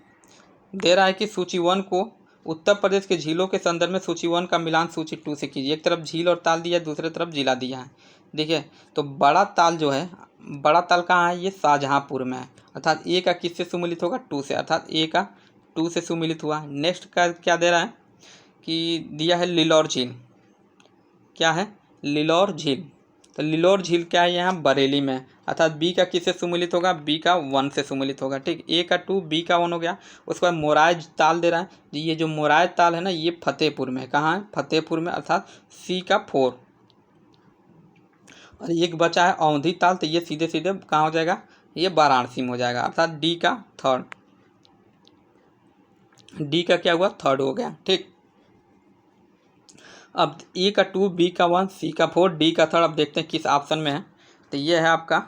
दे रहा है कि सूची 1 को उत्तर प्रदेश के झीलों के संदर्भ में सूची 1 का मिलान सूची 2 से कीजिए। एक तरफ झील और ताल दिया है, दूसरी तरफ जिला दिया है। देखिए तो बड़ा ताल जो है, बड़ा ताल कहाँ है, ये शाहजहाँपुर में है, अर्थात ए का किससे सुमिलित होगा, 2 से, अर्थात ए का 2 से सुमिलित हुआ। नेक्स्ट का क्या दे रहा है कि दिया है लिलौर झील, क्या है, लिलौर झील। तो लिलौर झील क्या है, यहाँ बरेली में, अर्थात बी का किससे सुमिलित होगा, बी का 1 से सुमिलित होगा। ठीक, ए का 2, बी का 1 हो गया। उसके बाद मोराय ताल दे रहा है, ये जो मोराय ताल है ना ये फतेहपुर में, कहाँ है, फतेहपुर में, अर्थात सी का 4। और एक बचा है औंधी ताल, तो ये सीधे सीधे कहाँ हो जाएगा, ये वाराणसी में हो जाएगा, अर्थात डी का 3। डी का क्या हुआ, थर्ड हो गया। ठीक, अब ए का 2, बी का 1, सी का 4, डी का थर्ड। अब देखते हैं किस ऑप्शन में है। तो ये है आपका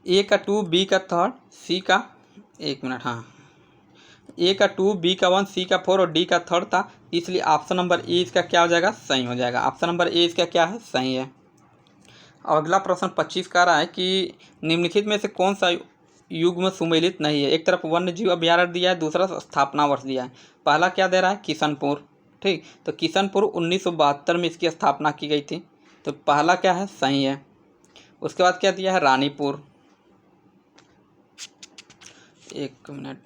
ए का 2, बी का थर्ड, सी का, एक मिनट, हाँ, ए का 2, बी का 1, सी का 4 और डी का थर्ड था, इसलिए ऑप्शन नंबर ए इसका क्या हो जाएगा, सही हो जाएगा। ऑप्शन नंबर ए इसका क्या है, सही है। और अगला प्रश्न 25 कह रहा है कि निम्नलिखित में से कौन सा युग में सुमेलित नहीं है। एक तरफ वन्य जीव अभ्यारण्य दिया है, दूसरा स्थापना वर्ष दिया है। पहला क्या दे रहा है, किशनपुर। ठीक, तो किशनपुर 1972 में इसकी स्थापना की गई थी, तो पहला क्या है, सही है। उसके बाद क्या दिया है, रानीपुर। एक मिनट,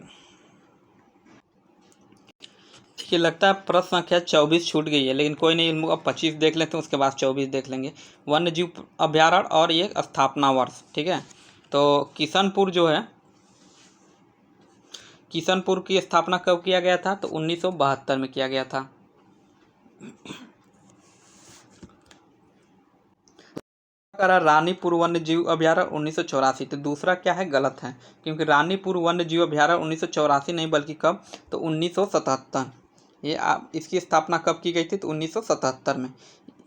देखिए लगता है प्रश्न संख्या 24 छूट गई है, लेकिन कोई नहीं, अब 25 देख लेते हैं, उसके बाद 24 देख लेंगे। वन्य जीव अभ्यारण्य और ये स्थापना वर्ष। ठीक है, तो किशनपुर जो है, किशनपुर की स्थापना कब किया गया था, तो 1972 में किया गया था। करा रानीपुर वन्य जीव अभ्यारण्य 1984, तो दूसरा क्या है, गलत है, क्योंकि रानीपुर वन्य जीव अभ्यारण्य 1984 नहीं बल्कि कब, तो 1977। ये इसकी स्थापना कब की गई थी, तो 1977 में।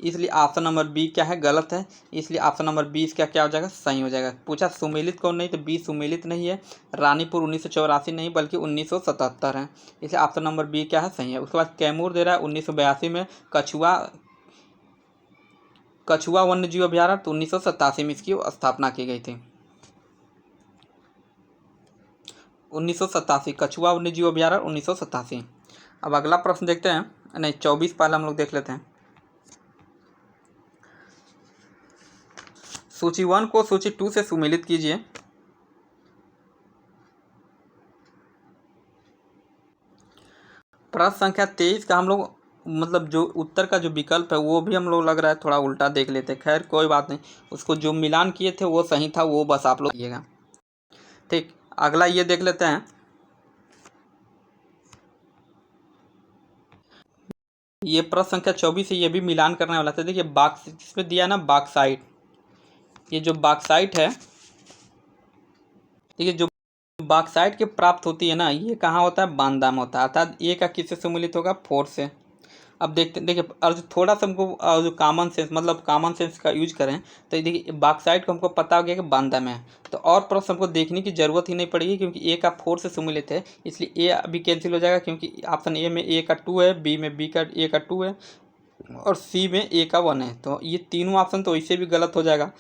इसलिए ऑप्शन नंबर बी क्या है, गलत है। इसलिए ऑप्शन नंबर 20 का क्या हो जाएगा, सही हो जाएगा। पूछा सुमेलित कौन नहीं, तो बी सुमेलित नहीं है। रानीपुर 1984 नहीं बल्कि 1977 है, इसलिए ऑप्शन नंबर बी क्या है, सही है। उसके बाद कैमूर दे रहा है 1982 में। कछुआ वन्य जीव अभ्यारण्य, तो 1987 में इसकी स्थापना की गई थी। 1987 कछुआ वन्य जीव अभ्यारण्य 1987। अब अगला प्रश्न देखते हैं, नहीं 24 पहले हम लोग देख लेते हैं। सूची 1 को सूची 2 से सुमेलित कीजिए। प्रश्न संख्या 23 का हम लोग मतलब जो उत्तर का जो विकल्प है वो भी हम लोग लग रहा है थोड़ा उल्टा देख लेते हैं। खैर कोई बात नहीं, उसको जो मिलान किए थे वो सही था, वो बस आप लोग कीजिएगा। ठीक, अगला ये देख लेते हैं। ये प्रश्न संख्या 24 है, ये भी मिलान करने वाला था। देखिए इसमें दिया ना बॉक्साइट, ये जो बॉक्साइट है, देखिए जो बॉक्साइट की प्राप्त होती है ना, ये कहाँ होता है, बांदा में होता है, अर्थात ए का किससे सम्मिलित होगा, 4 से। अब देखते देखिए, और जो थोड़ा सा हमको जो कॉमन सेंस मतलब कॉमन सेंस का यूज करें, तो देखिए बॉक्साइट को हमको पता हो गया कि बांदा में है, तो और प्रश्न हमको देखने की जरूरत ही नहीं पड़ेगी, क्योंकि ए का 4 से सम्मिलित है, इसलिए ए अभी कैंसिल हो जाएगा, क्योंकि ऑप्शन ए में ए का 2 है, बी में बी का ए का 2 है और सी में ए का 1 है, तो ये तीनों ऑप्शन तो इससे भी गलत हो जाएगा।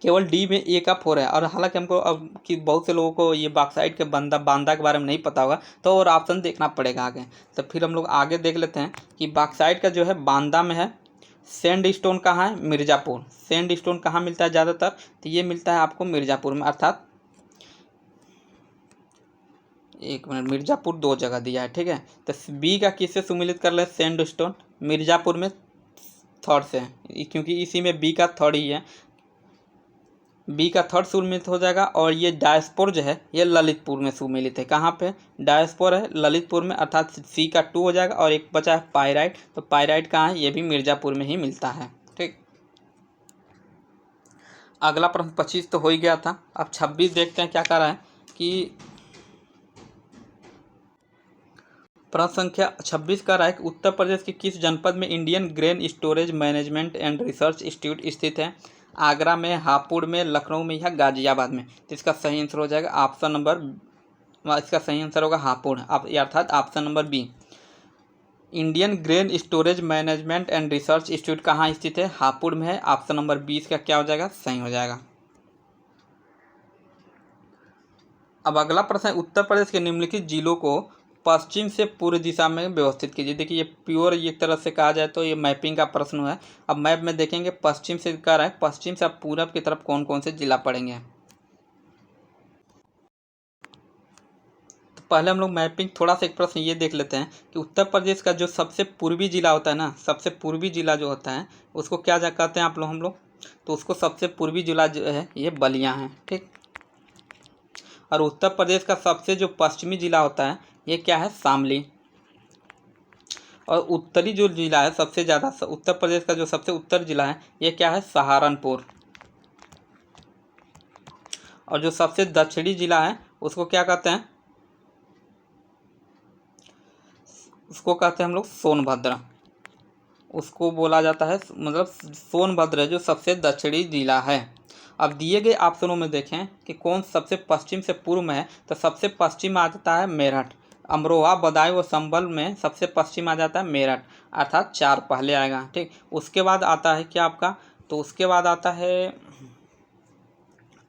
केवल डी में ए का 4 है। और हालांकि हमको अब कि बहुत से लोगों को ये बॉक्साइट के बांदा के बारे में नहीं पता होगा, तो और ऑप्शन देखना पड़ेगा आगे। तो फिर हम लोग आगे देख लेते हैं कि बॉक्साइट का जो है बांदा में है। सैंड स्टोन कहाँ है, मिर्ज़ापुर। सैंड स्टोन कहाँ मिलता है ज़्यादातर, तो ये मिलता है आपको मिर्ज़ापुर में, अर्थात एक मिनट, मिर्ज़ापुर 2 जगह दिया है। ठीक है, तो बी का किससे सुमिलित कर ले, सैंड स्टोन मिर्ज़ापुर में थर्ड से, क्योंकि इसी में बी का थर्ड ही है, बी का थर्ड सुमिलित हो जाएगा। और ये डायस्पोर जो है ये ललितपुर में सुमिलित है। कहाँ पे, डायस्पोर है ललितपुर में, अर्थात सी का 2 हो जाएगा। और एक बचा है पायराइट, तो पायराइट कहाँ है, ये भी मिर्ज़ापुर में ही मिलता है। ठीक, अगला प्रश्न 25 तो हो ही गया था। अब 26 देखते हैं क्या कर रहा है कि प्रश्न संख्या 26 का रहा है कि उत्तर प्रदेश के किस जनपद में Indian grain storage management and research institute स्थित है। आगरा में, हापुड़ में, लखनऊ में या गाजियाबाद में। तो इसका सही आंसर हो जाएगा ऑप्शन नंबर, इसका सही आंसर होगा हापुड़, अर्थात option number B. Indian grain storage management and research institute कहाँ स्थित है, हापुड़ में है। ऑप्शन नंबर 20 का क्या हो जाएगा, सही हो जाएगा। अब अगला प्रश्न है, उत्तर प्रदेश के निम्नलिखित जिलों को पश्चिम से पूर्व दिशा में व्यवस्थित कीजिए। देखिए ये प्योर एक तरह से कहा जाए तो ये मैपिंग का प्रश्न है। अब मैप में देखेंगे पश्चिम से कह रहा है, पश्चिम से पूरब की तरफ कौन कौन से जिला पड़ेंगे। तो पहले हम लोग मैपिंग थोड़ा सा एक प्रश्न ये देख लेते हैं कि उत्तर प्रदेश का जो सबसे पूर्वी जिला होता है ना, सबसे पूर्वी जिला जो होता है उसको क्या कहते हैं हम लोग, तो उसको सबसे पूर्वी जिला जो है ये बलिया है। ठीक, और उत्तर प्रदेश का सबसे जो पश्चिमी जिला होता है ये क्या है, शामली। और उत्तरी जो जिला है सबसे ज़्यादा, उत्तर प्रदेश का जो सबसे उत्तर जिला है ये क्या है, सहारनपुर। और जो सबसे दक्षिणी जिला है उसको क्या कहते हैं, उसको कहते हैं हम लोग सोनभद्र। उसको बोला जाता है, मतलब सोनभद्र है जो सबसे दक्षिणी जिला है। अब दिए गए ऑप्शनों में देखें कि कौन सबसे पश्चिम से पूर्व में है, तो सबसे पश्चिम आ जाता है मेरठ। अमरोहा, बदायूं और संभल में सबसे पश्चिम आ जाता है मेरठ, अर्थात 4 पहले आएगा। ठीक, उसके बाद आता है क्या आपका, तो उसके बाद आता है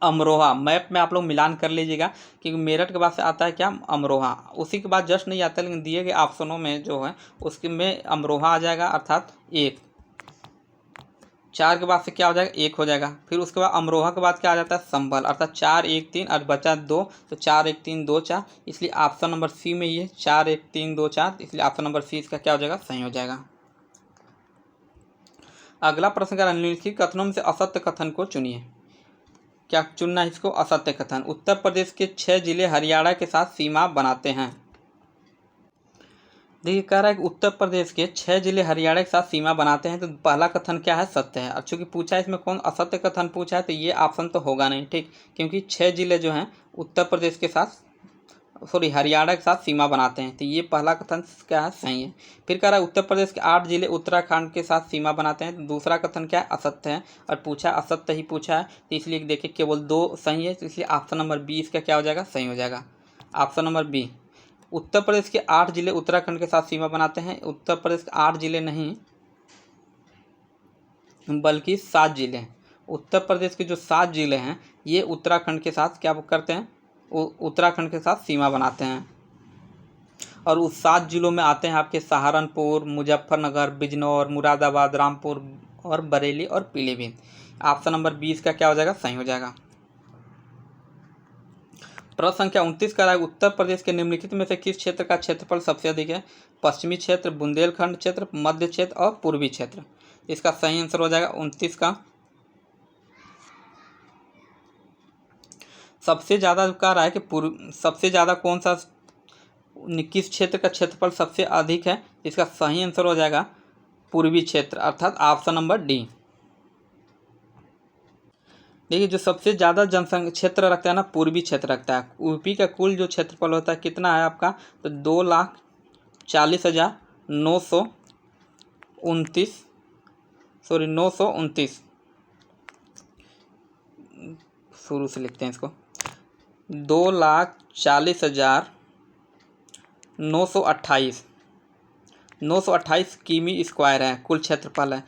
अमरोहा। मैप में आप लोग मिलान कर लीजिएगा, क्योंकि मेरठ के बाद से आता है क्या, अमरोहा। उसी के बाद जस्ट नहीं आता, लेकिन दिए गए ऑप्शनों में जो है उसके में अमरोहा आ जाएगा, अर्थात 1। 4 के बाद से क्या हो जाएगा, 1 हो जाएगा। फिर उसके बाद अमरोहा के बाद क्या आ जाता है, संभल, अर्थात 4 1 3 और बचा 2, तो 4 1 3 2 4, इसलिए ऑप्शन नंबर सी में ये 4 1 3 2 4, इसलिए ऑप्शन नंबर सी इसका क्या हो जाएगा, सही हो जाएगा। अगला प्रश्न का, निम्नलिखित कथनों में से असत्य कथन को चुनिए। क्या चुनना है इसको, असत्य कथन। उत्तर प्रदेश के 6 जिले हरियाणा के साथ सीमा बनाते हैं। देखिए कह रहा है कि उत्तर प्रदेश के 6 जिले हरियाणा के साथ सीमा बनाते हैं, तो पहला कथन क्या है, सत्य है। और चूंकि पूछा है इसमें कौन असत्य कथन पूछा है, तो ये ऑप्शन तो होगा नहीं। ठीक, क्योंकि 6 जिले जो हैं उत्तर प्रदेश के साथ, सॉरी हरियाणा के साथ सीमा बनाते हैं, तो ये पहला कथन क्या है, सही है। फिर कह रहा है उत्तर प्रदेश के 8 जिले उत्तराखंड के साथ सीमा बनाते हैं, तो दूसरा कथन क्या है, असत्य है। और पूछा असत्य ही पूछा है, तो इसलिए देखिए केवल 2 सही है, तो इसलिए ऑप्शन नंबर बी इसका क्या हो जाएगा, सही हो जाएगा। Option number B, Uttar Pradesh के 8 जिले उत्तराखंड के साथ सीमा बनाते हैं। उत्तर प्रदेश के 8 जिले नहीं बल्कि 7 जिले हैं। उत्तर प्रदेश के जो 7 जिले हैं ये उत्तराखंड के साथ क्या करते हैं, उत्तराखंड के साथ सीमा बनाते हैं। और उस 7 जिलों में आते हैं आपके सहारनपुर, मुजफ्फरनगर, बिजनौर, मुरादाबाद, रामपुर और बरेली और पीलीभीत। ऑप्शन नंबर 20 का क्या हो जाएगा, सही हो जाएगा। प्रश्न संख्या 29 का है, उत्तर प्रदेश के निम्नलिखित में से किस क्षेत्र का क्षेत्रफल सबसे अधिक है। पश्चिमी क्षेत्र, बुंदेलखंड क्षेत्र, मध्य क्षेत्र और पूर्वी क्षेत्र। इसका सही आंसर हो जाएगा 29 का। सबसे ज़्यादा कह रहा है कि सबसे ज़्यादा कौन सा, किस क्षेत्र का क्षेत्रफल सबसे अधिक है, इसका सही आंसर हो जाएगा पूर्वी क्षेत्र, अर्थात ऑप्शन नंबर डी। देखिए जो सबसे ज़्यादा जनसंख्या क्षेत्र रखता है ना, पूर्वी क्षेत्र रखता है। यूपी का कुल जो क्षेत्रफल होता है कितना है आपका, तो 2,40,929, सॉरी 929, शुरू से लिखते हैं इसको, 2,40,928 किमी स्क्वायर है कुल क्षेत्रफल है।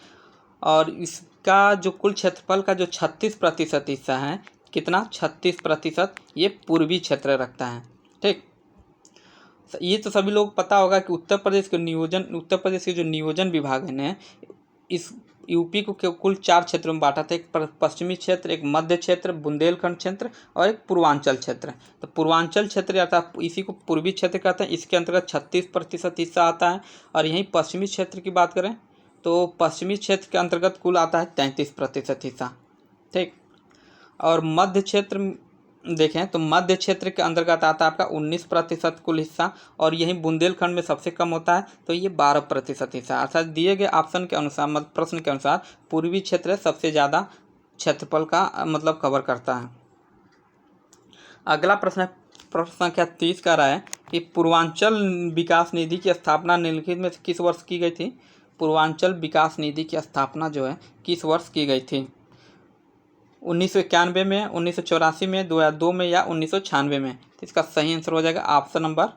और इसका जो कुल क्षेत्रफल का जो 36% हिस्सा है, कितना, 36% ये पूर्वी क्षेत्र रखता है। ठीक, ये तो सभी लोग पता होगा कि उत्तर प्रदेश के जो नियोजन विभाग ने इस यूपी को कुल 4 क्षेत्रों में बांटा था। एक पश्चिमी क्षेत्र, एक मध्य क्षेत्र, बुंदेलखंड क्षेत्र और एक पूर्वांचल क्षेत्र। तो पूर्वांचल क्षेत्र अर्थात इसी को पूर्वी क्षेत्र कहते हैं, इसके अंतर्गत 36% हिस्सा आता है। और यहीं पश्चिमी क्षेत्र की बात करें तो पश्चिमी क्षेत्र के अंतर्गत कुल आता है 33% हिस्सा। ठीक, और मध्य क्षेत्र देखें तो मध्य क्षेत्र के अंतर्गत आता है आपका 19% कुल हिस्सा। और यहीं बुंदेलखंड में सबसे कम होता है, तो ये 12% हिस्सा। अर्थात दिए गए ऑप्शन के अनुसार, मतलब प्रश्न के अनुसार, पूर्वी क्षेत्र सबसे ज़्यादा क्षेत्रफल का मतलब कवर करता है। अगला प्रश्न है, प्रश्न संख्या 30 का रहा है कि पूर्वांचल विकास निधि की स्थापना निम्नलिखित में से किस वर्ष की गई थी। पूर्वांचल विकास निधि की स्थापना जो है किस वर्ष की गई थी, 1991 में, 1984 में, 2002 में या 1996 में। तो इसका सही आंसर हो जाएगा ऑप्शन नंबर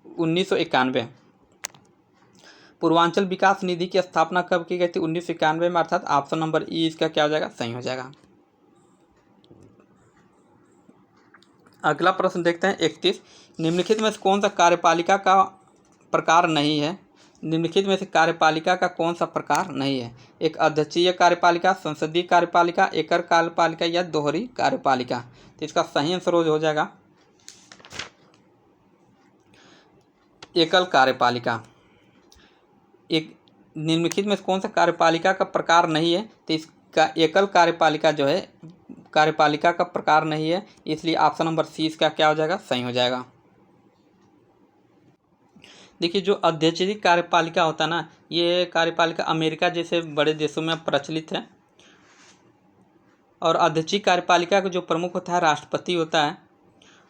1991। पूर्वांचल विकास निधि की स्थापना कब की गई थी, 1991 में, अर्थात ऑप्शन नंबर ई इसका क्या हो जाएगा, सही हो जाएगा। अगला प्रश्न देखते हैं 31, निम्नलिखित में से कौन सा कार्यपालिका का प्रकार नहीं है। निम्नलिखित में से कार्यपालिका का कौन सा प्रकार नहीं है। एक अध्यक्षीय कार्यपालिका, संसदीय कार्यपालिका, एकल कार्यपालिका या दोहरी कार्यपालिका। तो इसका सही आंसर हो जाएगा एकल कार्यपालिका। एक निम्नलिखित में से कौन सा कार्यपालिका का प्रकार नहीं है, तो इसका एकल कार्यपालिका जो है कार्यपालिका का प्रकार नहीं है, इसलिए ऑप्शन नंबर सी इसका क्या हो जाएगा, सही हो जाएगा। देखिए जो अध्यक्षीय कार्यपालिका होता है ना, ये कार्यपालिका अमेरिका जैसे बड़े देशों में प्रचलित है। और अध्यक्षीय कार्यपालिका का जो प्रमुख होता है राष्ट्रपति होता है।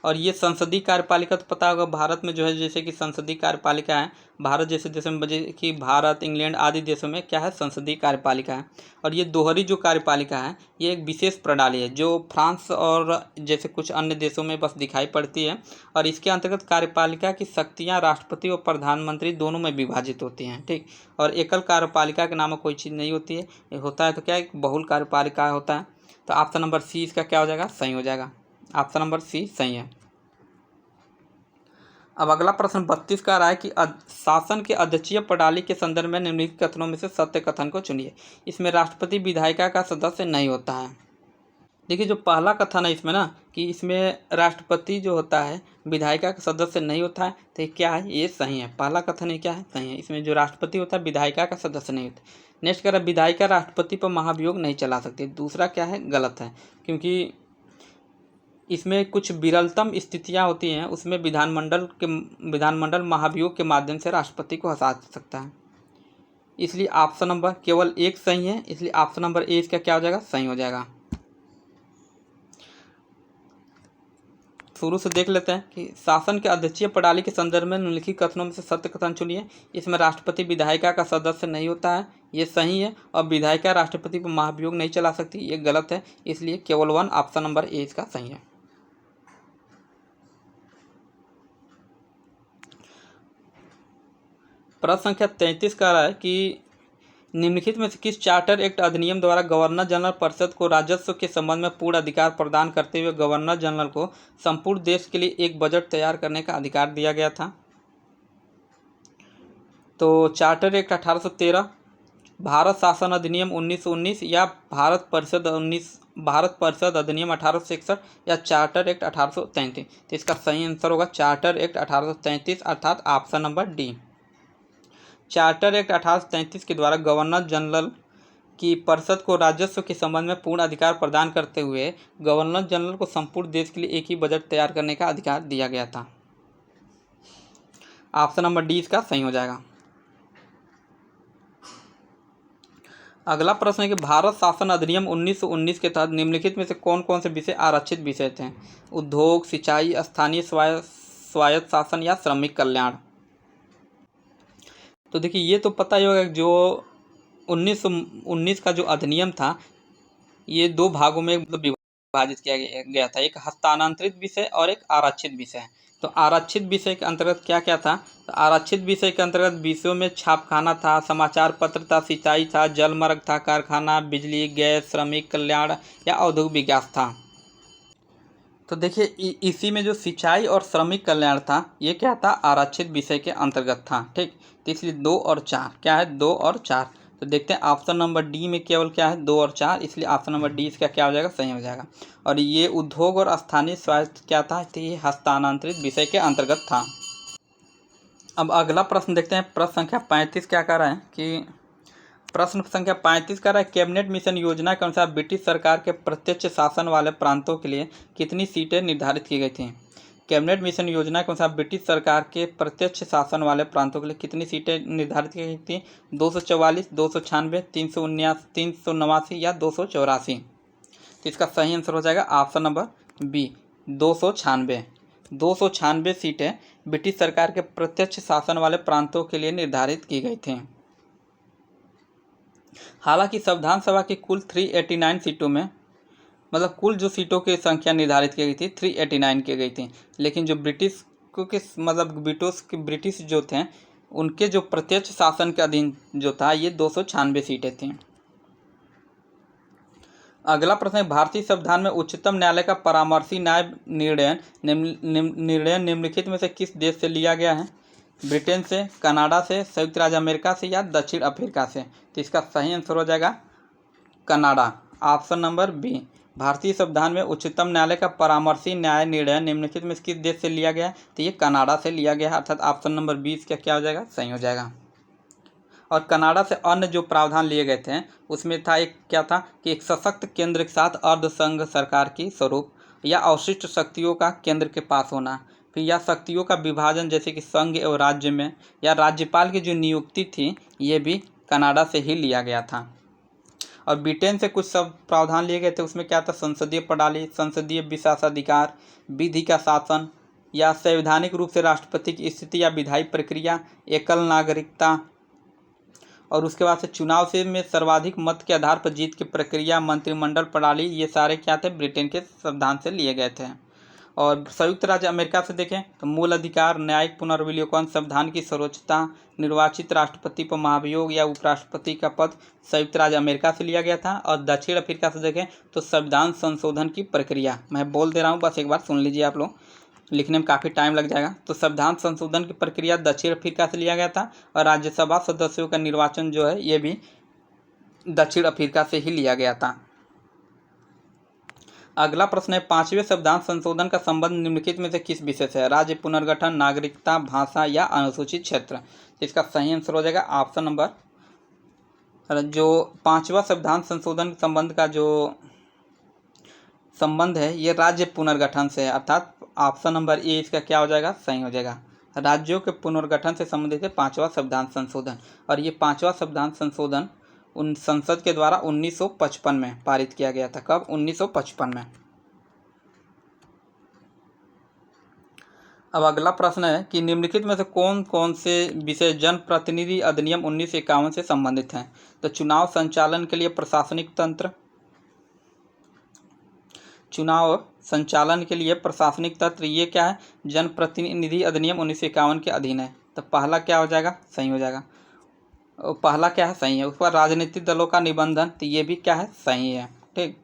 और ये संसदीय कार्यपालिका तो पता होगा भारत में जो है, जैसे कि संसदीय कार्यपालिका है भारत जैसे देशों में, जैसे कि भारत, इंग्लैंड आदि देशों में क्या है, संसदीय कार्यपालिका है। और ये दोहरी जो कार्यपालिका है ये एक विशेष प्रणाली है जो फ्रांस और जैसे कुछ अन्य देशों में बस दिखाई पड़ती है। और इसके अंतर्गत कार्यपालिका की शक्तियाँ राष्ट्रपति और प्रधानमंत्री दोनों में विभाजित होती हैं, ठीक। और एकल कार्यपालिका के नाम कोई चीज़ नहीं होती है, ये होता है तो क्या एक बहुल कार्यपालिका होता है। तो ऑप्शन नंबर सी इसका क्या हो जाएगा, सही हो जाएगा। ऑप्शन नंबर सी सही है। अब अगला प्रश्न 32 का रहा है कि शासन के अध्यक्षीय प्रणाली के संदर्भ में निम्नलिखित कथनों में से सत्य कथन को चुनिए। इसमें राष्ट्रपति विधायिका का सदस्य नहीं होता है। देखिए जो पहला कथन है इसमें ना कि इसमें राष्ट्रपति जो होता है विधायिका का सदस्य नहीं होता है, तो ये क्या है, ये सही है। पहला कथन ये क्या है, सही है। इसमें जो राष्ट्रपति होता है विधायिका का सदस्य नहीं होता। नेक्स्ट कह रहा है विधायिका राष्ट्रपति पर महाभियोग नहीं चला सकती। दूसरा क्या है, गलत है, क्योंकि इसमें कुछ विरलतम स्थितियां होती हैं, उसमें विधानमंडल महाभियोग के माध्यम से राष्ट्रपति को हटा सकता है। इसलिए ऑप्शन नंबर केवल एक सही है, इसलिए ऑप्शन नंबर ए इसका क्या हो जाएगा, सही हो जाएगा। शुरू से देख लेते हैं कि शासन के अध्यक्षीय प्रणाली के संदर्भ में निम्नलिखित कथनों में से सत्य कथन चुनिए। इसमें राष्ट्रपति विधायिका का सदस्य नहीं होता है, ये सही है। और विधायिका राष्ट्रपति पर महाभियोग नहीं चला सकती, ये गलत है। इसलिए केवल वन ऑप्शन नंबर ए इसका सही है। प्रश्न संख्या 33 कह रहा है कि निम्नलिखित में से किस चार्टर एक्ट अधिनियम द्वारा गवर्नर जनरल परिषद को राजस्व के संबंध में पूर्ण अधिकार प्रदान करते हुए गवर्नर जनरल को संपूर्ण देश के लिए एक बजट तैयार करने का अधिकार दिया गया था। तो चार्टर एक्ट 1813, भारत शासन अधिनियम 1919 या भारत परिषद अधिनियम 1861 या चार्टर एक्ट 1833। तो इसका सही आंसर होगा चार्टर एक्ट 1833 अर्थात option number D. Charter act 1833 के द्वारा गवर्नर जनरल की परिषद को राजस्व के संबंध में पूर्ण अधिकार प्रदान करते हुए गवर्नर जनरल को संपूर्ण देश के लिए एक ही बजट तैयार करने का अधिकार दिया गया था। ऑप्शन नंबर डी इसका सही हो जाएगा। अगला प्रश्न है कि भारत शासन अधिनियम 1919 के तहत निम्नलिखित में से कौन कौन से विषय आरक्षित विषय थे। उद्योग, सिंचाई, स्थानीय स्वायत्त शासन या श्रमिक कल्याण। तो देखिए ये तो पता ही होगा, जो 1919 का जो अधिनियम था ये दो भागों में मतलब विभाजित किया गया था, एक हस्तांतरित विषय और एक आरक्षित विषय। तो आरक्षित विषय के अंतर्गत क्या क्या था, तो आरक्षित विषय के अंतर्गत विषयों में छापखाना था, समाचार पत्र था, सिंचाई था, जलमार्ग था, कारखाना, बिजली, गैस, श्रमिक कल्याण या औद्योगिक विकास था। तो देखिए इसी में जो सिंचाई और श्रमिक कल्याण था ये क्या था, आरक्षित विषय के अंतर्गत था, ठीक। तो इसलिए 2 और 4 क्या है, 2 और 4। तो देखते हैं ऑप्शन नंबर डी में केवल क्या है, 2 और 4, इसलिए ऑप्शन नंबर डी इसका क्या हो जाएगा, सही हो जाएगा। और ये उद्योग और स्थानीय स्वायत्त क्या था, तो ये हस्तांतरित विषय के अंतर्गत था। अब अगला प्रश्न देखते हैं। प्रश्न संख्या 35 क्या कह रहा है कि प्रश्न संख्या 35 का रहा है कैबिनेट मिशन योजना के अनुसार ब्रिटिश सरकार के प्रत्यक्ष शासन वाले प्रांतों के लिए कितनी सीटें निर्धारित की गई थी। कैबिनेट मिशन योजना के अनुसार ब्रिटिश सरकार के प्रत्यक्ष शासन वाले प्रांतों के लिए कितनी सीटें निर्धारित की गई थी। 244, 296, 389 या 284। तो इसका सही आंसर हो जाएगा ऑप्शन नंबर बी 296। 296 सीटें ब्रिटिश सरकार के प्रत्यक्ष शासन वाले प्रांतों के लिए निर्धारित की गई थी। हालांकि संविधान सभा की कुल 389 सीटों में मतलब कुल जो सीटों की संख्या निर्धारित की गई थी 389 की गई थी, लेकिन जो ब्रिटिश जो थे उनके जो प्रत्यक्ष शासन के अधीन जो था ये 296 सीटें थीं। अगला प्रश्न है भारतीय संविधान में उच्चतम न्यायालय का परामर्शी न्याय निर्णय निम्नलिखित में से किस देश से लिया गया है। ब्रिटेन से, कनाडा से, संयुक्त राज्य अमेरिका से या दक्षिण अफ्रीका से। तो इसका सही आंसर हो जाएगा कनाडा, ऑप्शन नंबर बी। भारतीय संविधान में उच्चतम न्यायालय का परामर्शी न्याय निर्णय निम्नलिखित में किस देश से लिया गया है, तो ये कनाडा से लिया गया है, अर्थात ऑप्शन नंबर 20 का क्या हो जाएगा, सही हो जाएगा। और कनाडा से अन्य जो प्रावधान लिए गए थे उसमें था एक क्या था कि एक सशक्त केंद्र के साथ अर्ध संघ सरकार की स्वरूप या अवशिष्ट शक्तियों का केंद्र के पास होना, फिर या शक्तियों का विभाजन जैसे कि संघ एवं राज्य में, या राज्यपाल की जो नियुक्ति थी ये भी कनाडा से ही लिया गया था। और ब्रिटेन से कुछ सब प्रावधान लिए गए थे। उसमें क्या था, संसदीय प्रणाली, संसदीय विशेषाधिकार, विधि का शासन या संवैधानिक रूप से राष्ट्रपति की स्थिति या विधायी प्रक्रिया, एकल नागरिकता, और उसके बाद से चुनाव से में सर्वाधिक मत के आधार पर जीत की प्रक्रिया, मंत्रिमंडल प्रणाली, ये सारे क्या थे, ब्रिटेन के संविधान से लिए गए थे। और संयुक्त राज्य अमेरिका से देखें तो मूल अधिकार, न्यायिक पुनर्विलोकन, संविधान की सर्वोच्चता, निर्वाचित राष्ट्रपति पर महाभियोग या उपराष्ट्रपति का पद संयुक्त राज्य अमेरिका से लिया गया था। और दक्षिण अफ्रीका से देखें तो संविधान संशोधन की प्रक्रिया, मैं बोल दे रहा हूँ, बस एक बार सुन लीजिए, आप लोग लिखने में काफ़ी टाइम लग जाएगा। तो संविधान संशोधन की प्रक्रिया दक्षिण अफ्रीका से लिया गया था और राज्यसभा सदस्यों का निर्वाचन जो है ये भी दक्षिण अफ्रीका से ही लिया गया था। अगला प्रश्न है, 5वें संविधान संशोधन का संबंध निम्नलिखित में से किस विषय से है? राज्य पुनर्गठन, नागरिकता, भाषा या अनुसूचित क्षेत्र? इसका सही आंसर हो जाएगा ऑप्शन नंबर, जो 5वां संविधान संशोधन संबंध का जो संबंध है ये राज्य पुनर्गठन से है, अर्थात ऑप्शन नंबर ए इसका क्या हो जाएगा, सही हो जाएगा। राज्यों के पुनर्गठन से संबंधित है 5वां संविधान संशोधन। और ये 5वां संविधान संशोधन उन संसद के द्वारा 1955 में पारित किया गया था। कब? 1955 में। अब अगला प्रश्न है कि निम्नलिखित में से कौन कौन से विषय जनप्रतिनिधि अधिनियम 1951 से संबंधित हैं? तो चुनाव संचालन के लिए प्रशासनिक तंत्र, चुनाव संचालन के लिए प्रशासनिक तंत्र, ये क्या है, जनप्रतिनिधि अधिनियम 1951 के अधीन है। तो पहला क्या हो जाएगा, सही हो जाएगा। पहला क्या है, सही है। उस पर राजनीतिक दलों का निबंधन, तो ये भी क्या है, सही है। ठीक।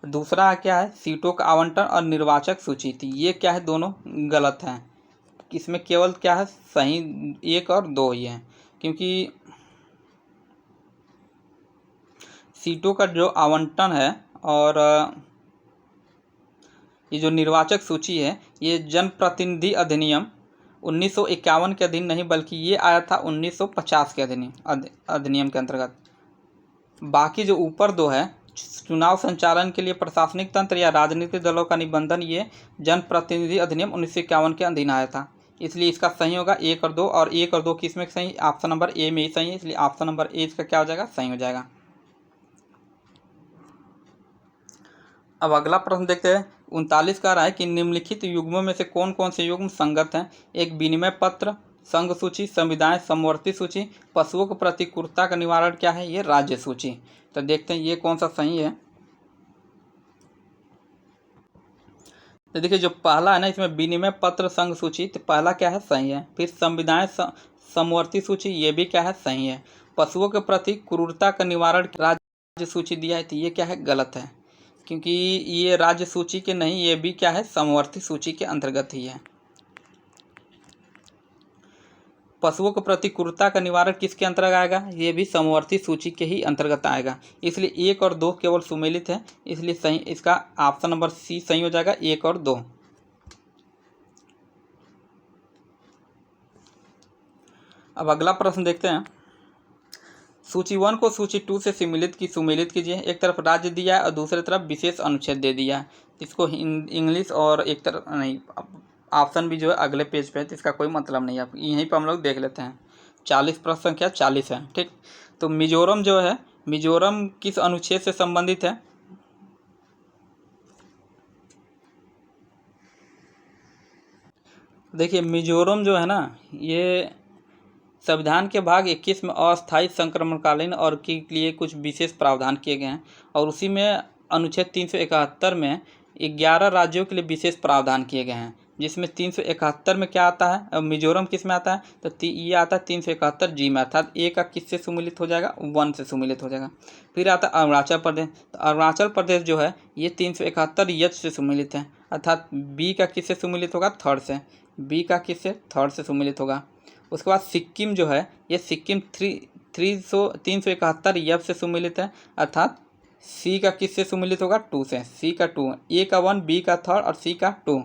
दूसरा क्या है, सीटों का आवंटन और निर्वाचक सूची, तो ये क्या है, दोनों गलत हैं। इसमें केवल क्या है, सही 1 और 2 ही है, क्योंकि सीटों का जो आवंटन है और ये जो निर्वाचक सूची है ये जनप्रतिनिधि अधिनियम 1951 के अधीन नहीं बल्कि ये आया था 1950 के अधिनियम के अंतर्गत। बाकी जो ऊपर 2 है, चुनाव संचालन के लिए प्रशासनिक तंत्र या राजनीतिक दलों का निबंधन, ये जनप्रतिनिधि अधिनियम 1951 के अधीन आया था, इसलिए इसका सही होगा 1 और 2। और 1 और 2 किस में सही, ऑप्शन नंबर ए में ही सही है, इसलिए ऑप्शन नंबर ए इसका क्या हो जाएगा, सही हो जाएगा। अब अगला प्रश्न देखते हैं, 39 कह रहा है कि निम्नलिखित युग्मों में से कौन कौन से युग्म संगत हैं? एक विनिमय पत्र, संघ सूची, संविदाएं, समवर्ती सूची, पशुओं को प्रतिकूलता का निवारण क्या है, ये राज्य सूची। तो देखते हैं ये कौन सा सही है। तो देखिए जो पहला है ना, इसमें विनिमय पत्र, संघ सूची, तो पहला क्या है, सही है। फिर संविदाएं, समवर्ती सूची, ये भी क्या है, सही है। पशुओं के प्रति क्रूरता का निवारण राज्य सूची दिया है, तो ये क्या है, गलत है, क्योंकि ये राज्य सूची के नहीं, ये भी क्या है, समवर्ती सूची के अंतर्गत ही है। पशुओं के प्रति क्रूरता का निवारण किसके अंतर्गत आएगा, ये भी समवर्ती सूची के ही अंतर्गत आएगा, इसलिए 1 और 2 केवल सुमेलित है, इसलिए सही इसका ऑप्शन नंबर सी सही हो जाएगा, 1 और 2। अब अगला प्रश्न देखते हैं, सूची 1 को सूची 2 से सुमेलित कीजिए। एक तरफ राज्य दिया है और दूसरी तरफ विशेष अनुच्छेद दे दिया है, इसको इंग्लिश और एक तरफ नहीं, ऑप्शन भी जो है अगले पेज पे है, तो इसका कोई मतलब नहीं है, यहीं पर हम लोग देख लेते हैं। 40 प्रश्न संख्या 40 है। ठीक। तो मिजोरम जो है, मिजोरम किस अनुच्छेद से संबंधित है? देखिए मिजोरम जो है ना, ये संविधान के भाग 21 में अस्थायी संक्रमणकालीन और के लिए कुछ विशेष प्रावधान किए गए हैं, और उसी में अनुच्छेद 371 में 11 राज्यों के लिए विशेष प्रावधान किए गए हैं, जिसमें 371 में क्या आता है, मिजोरम किस में आता है, तो ये आता है 371 जी में, अर्थात ए का किससे सुमेलित हो जाएगा, 1 से सुमेलित हो जाएगा। फिर आता है अरुणाचल प्रदेश, तो अरुणाचल प्रदेश जो है ये 371 एच से सुमेलित है, अर्थात बी का किससे सुमेलित होगा, 3rd से, बी का किससे, 3rd से सुमेलित होगा। उसके बाद सिक्किम जो है ये सिक्किम 371 एफ से सुमेलित है, अर्थात सी का किससे सुमेलित होगा, 2 से, सी का 2, ए का 1, बी का 3rd और सी का 2।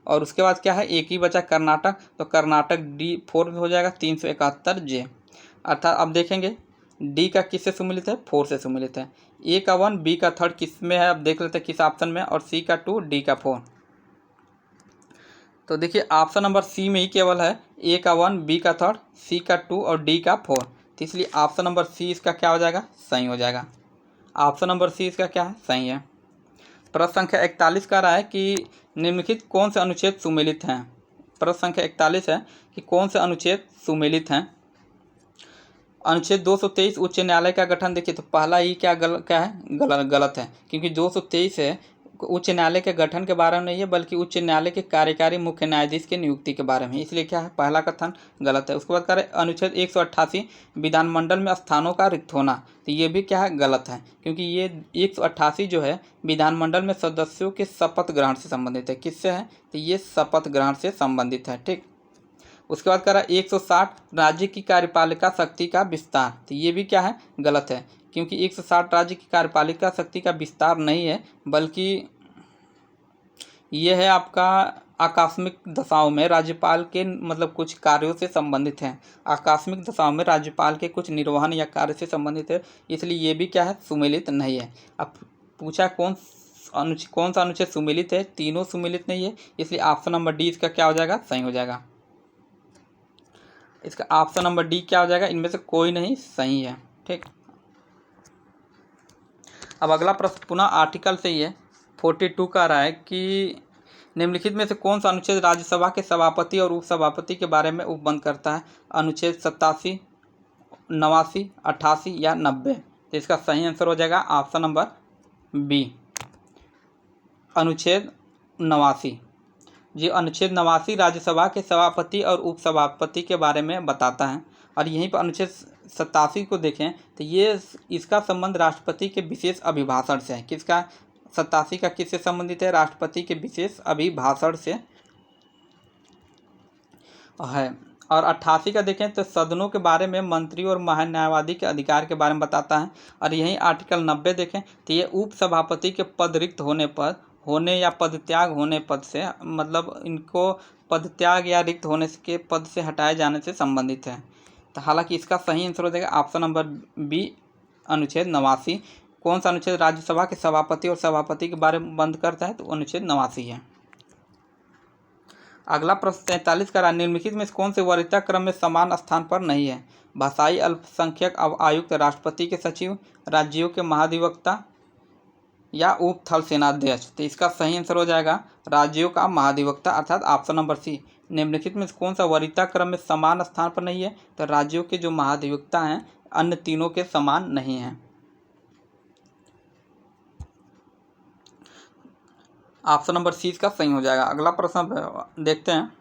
और उसके बाद क्या है, एक ही बचा कर्नाटक, तो कर्नाटक डी 4 हो जाएगा, 371 जे, अर्थात अब देखेंगे डी का किससे सुमेलित है, 4 से सुमेलित है। ए का 1, बी का 3rd किस में है, अब देख लेते हैं किस ऑप्शन में, और सी का 2, डी का 4। तो देखिए ऑप्शन नंबर सी में ही केवल है ए का 1, बी का 3rd, सी का 2 और डी का 4। तो इसलिए ऑप्शन नंबर सी इसका क्या हो जाएगा, सही हो जाएगा। ऑप्शन नंबर सी इसका क्या है, सही है। प्रश्न संख्या 41 कह रहा है कि निम्नलिखित कौन से अनुच्छेद सुमेलित हैं। प्रश्न संख्या 41 है कि कौन से अनुच्छेद सुमेलित हैं। अनुच्छेद 223 उच्च न्यायालय का गठन, देखिए तो पहला ही क्या क्या है, गलत है, क्योंकि 223 है उच्च न्यायालय के गठन के बारे में नहीं है, बल्कि उच्च न्यायालय के कार्यकारी मुख्य न्यायाधीश की नियुक्ति के बारे में, इसलिए क्या है, पहला कथन गलत है। उसके बाद करें अनुच्छेद 188 विधानमंडल में स्थानों का रिक्त होना, तो ये भी क्या है, गलत है, क्योंकि ये 188 जो है विधानमंडल में सदस्यों के शपथ ग्रहण से संबंधित है। किससे है, तो ये शपथ ग्रहण से संबंधित है। ठीक, उसके बाद करा 160 राज्य की कार्यपालिका शक्ति का विस्तार, तो ये भी क्या है, गलत है, क्योंकि 160 राज्य की कार्यपालिका शक्ति का विस्तार नहीं है, बल्कि ये है आपका आकस्मिक दशाओं में राज्यपाल के मतलब कुछ कार्यों से संबंधित है। आकस्मिक दशाओं में राज्यपाल के कुछ निर्वहन या कार्य से संबंधित है, इसलिए ये भी क्या है, सुमेलित नहीं है। अब पूछा कौन सा अनुच्छेद सुमेलित है, तीनों सुमेलित नहीं है, इसलिए ऑप्शन नंबर डी इसका क्या हो जाएगा, सही हो जाएगा। इसका ऑप्शन नंबर डी क्या हो जाएगा, इनमें से कोई नहीं सही है। ठीक, अब अगला प्रश्न पुनः आर्टिकल से ही है। 42 कह रहा है कि निम्नलिखित में से कौन सा अनुच्छेद राज्यसभा के सभापति और उपसभापति के बारे में उपबंध करता है। अनुच्छेद 87, 89, 88 या 90, तो इसका सही आंसर हो जाएगा ऑप्शन नंबर बी, अनुच्छेद 89। जी, अनुच्छेद 89 राज्यसभा के सभापति और उपसभापति के बारे में बताता है। और यहीं पर अनुच्छेद 87 को देखें तो ये इसका संबंध राष्ट्रपति के विशेष अभिभाषण से है। किसका, 87 का किससे संबंधित है, राष्ट्रपति के विशेष अभिभाषण से है। और 88 का देखें तो सदनों के बारे में मंत्री और महान्यायवादी के अधिकार के बारे में बताता है। और यहीं आर्टिकल 90 देखें तो ये उपसभापति के पद रिक्त होने या पदत्याग होने पद से, मतलब इनको पदत्याग या रिक्त होने के पद से हटाए जाने से संबंधित है। तो हालांकि इसका सही आंसर हो जाएगा ऑप्शन नंबर बी, अनुच्छेद 89। कौन सा अनुच्छेद राज्यसभा के सभापति और सभापति के बारे में बंद करता है, तो अनुच्छेद 89 है। अगला प्रश्न 43 का, निम्नलिखित में कौन से वरीयता क्रम में समान स्थान पर नहीं है। भाषाई अल्पसंख्यक आयुक्त, राष्ट्रपति के सचिव, राज्यों के महाधिवक्ता या उप थल सेनाध्यक्ष, तो इसका सही आंसर हो जाएगा राज्यों का महाधिवक्ता, अर्थात ऑप्शन नंबर सी। निम्नलिखित में कौन सा वरीयता क्रम में समान स्थान पर नहीं है, तो राज्यों के जो महाधिवक्ता हैं अन्य तीनों के समान नहीं हैं। ऑप्शन नंबर सी इसका सही हो जाएगा। अगला प्रश्न देखते हैं।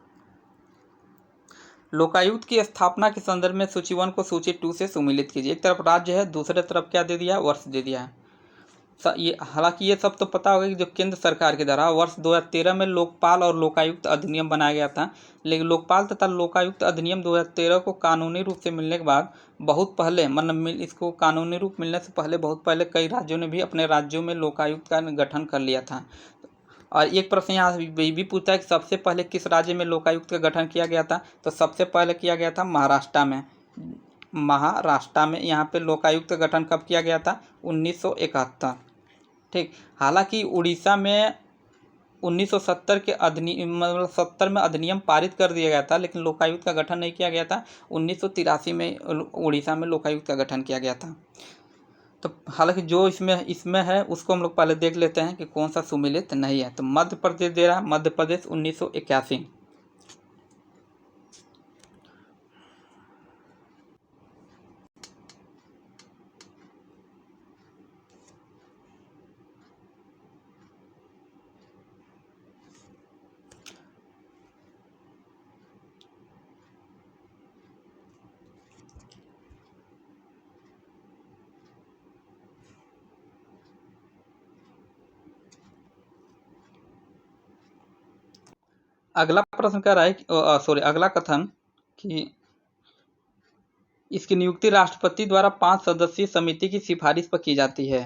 लोकायुक्त की स्थापना के संदर्भ में सूची 1 को सूची 2 से सुमेलित कीजिए। एक तरफ राज्य है, दूसरे तरफ क्या दे दिया है, वर्ष दे दिया है। ये हालांकि ये सब तो पता होगा कि जो केंद्र सरकार के द्वारा वर्ष 2013 में लोकपाल और लोकायुक्त अधिनियम बनाया गया था, लेकिन लोकपाल तथा लोकायुक्त अधिनियम 2013 को कानूनी रूप से मिलने के बाद बहुत पहले, मतलब इसको कानूनी रूप मिलने से पहले बहुत पहले कई राज्यों ने भी अपने राज्यों में लोकायुक्त का गठन कर लिया था। और एक प्रश्न यहाँ भी पूछता है कि सबसे पहले किस राज्य में लोकायुक्त का गठन किया गया था, तो सबसे पहले किया गया था महाराष्ट्र में। महाराष्ट्र में यहाँ पे लोकायुक्त का गठन कब किया गया था, 1971। ठीक, हालांकि उड़ीसा में 1970 के मतलब 70 में अधिनियम पारित कर दिया गया था, लेकिन लोकायुक्त का गठन नहीं किया गया था। 1983 में उड़ीसा में लोकायुक्त का गठन किया गया था। तो हालांकि जो इसमें है उसको हम लोग पहले देख लेते हैं कि कौन सा सुमेलित नहीं है। तो मध्य प्रदेश दे रहा है, मध्य प्रदेश 1981। अगला प्रश्न कह रहा है अगला कथन कि इसकी नियुक्ति राष्ट्रपति द्वारा 5 सदस्यीय समिति की सिफारिश पर की जाती है।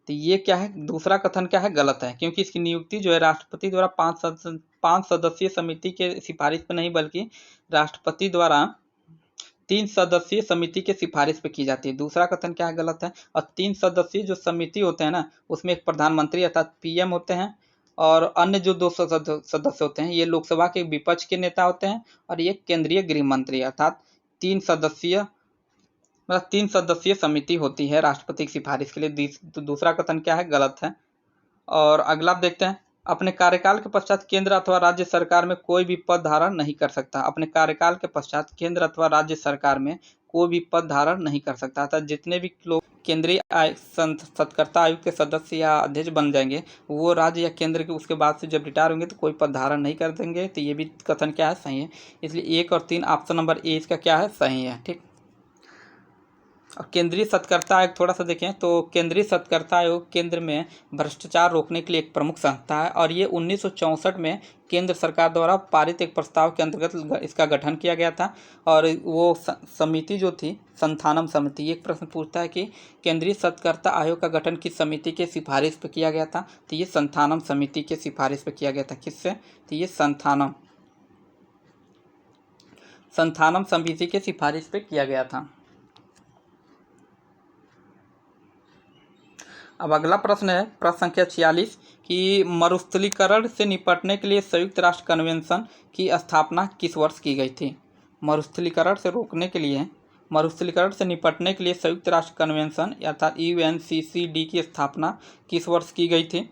तो ये क्या है, दूसरा कथन क्या है, गलत है, क्योंकि इसकी नियुक्ति जो है राष्ट्रपति द्वारा 5 सदस्यीय समिति के सिफारिश पर नहीं, बल्कि राष्ट्रपति द्वारा 3 सदस्यीय समिति के सिफारिश पर की जाती है। दूसरा कथन क्या है, गलत है। और 3 सदस्यीय जो समिति होते हैं ना, उसमें एक प्रधानमंत्री अर्थात पीएम होते हैं, और अन्य जो 2 सदस्य होते हैं ये लोकसभा के विपक्ष के नेता होते हैं, और ये केंद्रीय गृह मंत्री, अर्थात 3 सदस्यीय मतलब 3 सदस्यीय समिति होती है राष्ट्रपति की सिफारिश के लिए। दूसरा कथन क्या है, गलत है। और अगला आप देखते हैं, अपने कार्यकाल के पश्चात केंद्र अथवा राज्य सरकार में कोई भी पद धारण नहीं कर सकता। अपने कार्यकाल के पश्चात केंद्र अथवा राज्य सरकार में कोई भी पद धारण नहीं कर सकता। अर्थात जितने भी लोग केंद्रीय सत्कर्ता आयोग के सदस्य या अध्यक्ष बन जाएंगे, वो राज्य या केंद्र के उसके बाद से जब रिटायर होंगे तो कोई पद धारण नहीं कर देंगे। तो ये भी कथन क्या है, सही है। इसलिए 1 और 3 ऑप्शन नंबर ए इसका क्या है, सही है। ठीक। और केंद्रीय सत्कर्ता आयोग थोड़ा सा देखें तो केंद्रीय सत्कर्ता आयोग केंद्र में भ्रष्टाचार रोकने के लिए एक प्रमुख संस्था है और ये 1964 में केंद्र सरकार द्वारा पारित एक प्रस्ताव के अंतर्गत इसका गठन किया गया था। और वो समिति जो थी, संथानम समिति, एक प्रश्न पूछता है कि केंद्रीय सत्कर्ता आयोग का गठन किस समिति के सिफारिश पर किया गया था, तो ये संथानम समिति के सिफारिश पर किया गया था। किससे, तो ये संथानम समिति के सिफारिश पर किया गया था। अब अगला प्रश्न है, प्रश्न संख्या 46 कि मरुस्थलीकरण से निपटने के लिए संयुक्त राष्ट्र कन्वेंशन की स्थापना किस वर्ष की गई थी। मरुस्थलीकरण से रोकने के लिए, मरुस्थलीकरण से निपटने के लिए संयुक्त राष्ट्र कन्वेंशन अर्थात UNCCD की स्थापना किस वर्ष की गई थी।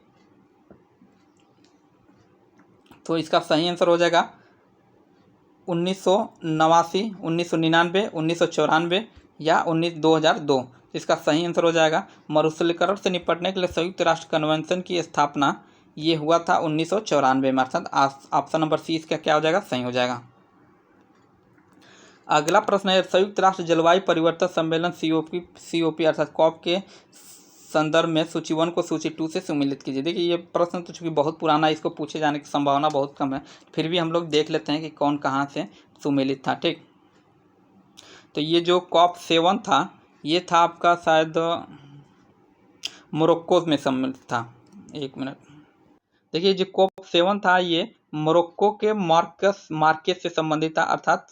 तो इसका सही आंसर हो जाएगा 1989, 1999, 1994 या 2002। इसका सही आंसर हो जाएगा मरुस्थलीकरण से निपटने के लिए संयुक्त राष्ट्र कन्वेंशन की स्थापना ये हुआ था 1994 में। अर्थात ऑप्शन नंबर सी इसका क्या हो जाएगा, सही हो जाएगा। अगला प्रश्न है, संयुक्त राष्ट्र जलवायु परिवर्तन सम्मेलन COP अर्थात कॉप के संदर्भ में सूची 1 को सूची 2 से सम्मिलित कीजिए। देखिए ये प्रश्न तो चूँकि बहुत पुराना है, इसको पूछे जाने की संभावना बहुत कम है, फिर भी हम लोग देख लेते हैं कि कौन कहाँ से सम्मिलित था। ठीक, तो ये जो COP 7 था, ये था आपका शायद मोरक्को में सम्मिलित था। एक मिनट, देखिए जो COP 7 था ये मोरक्को के मार्केस से संबंधित था। अर्थात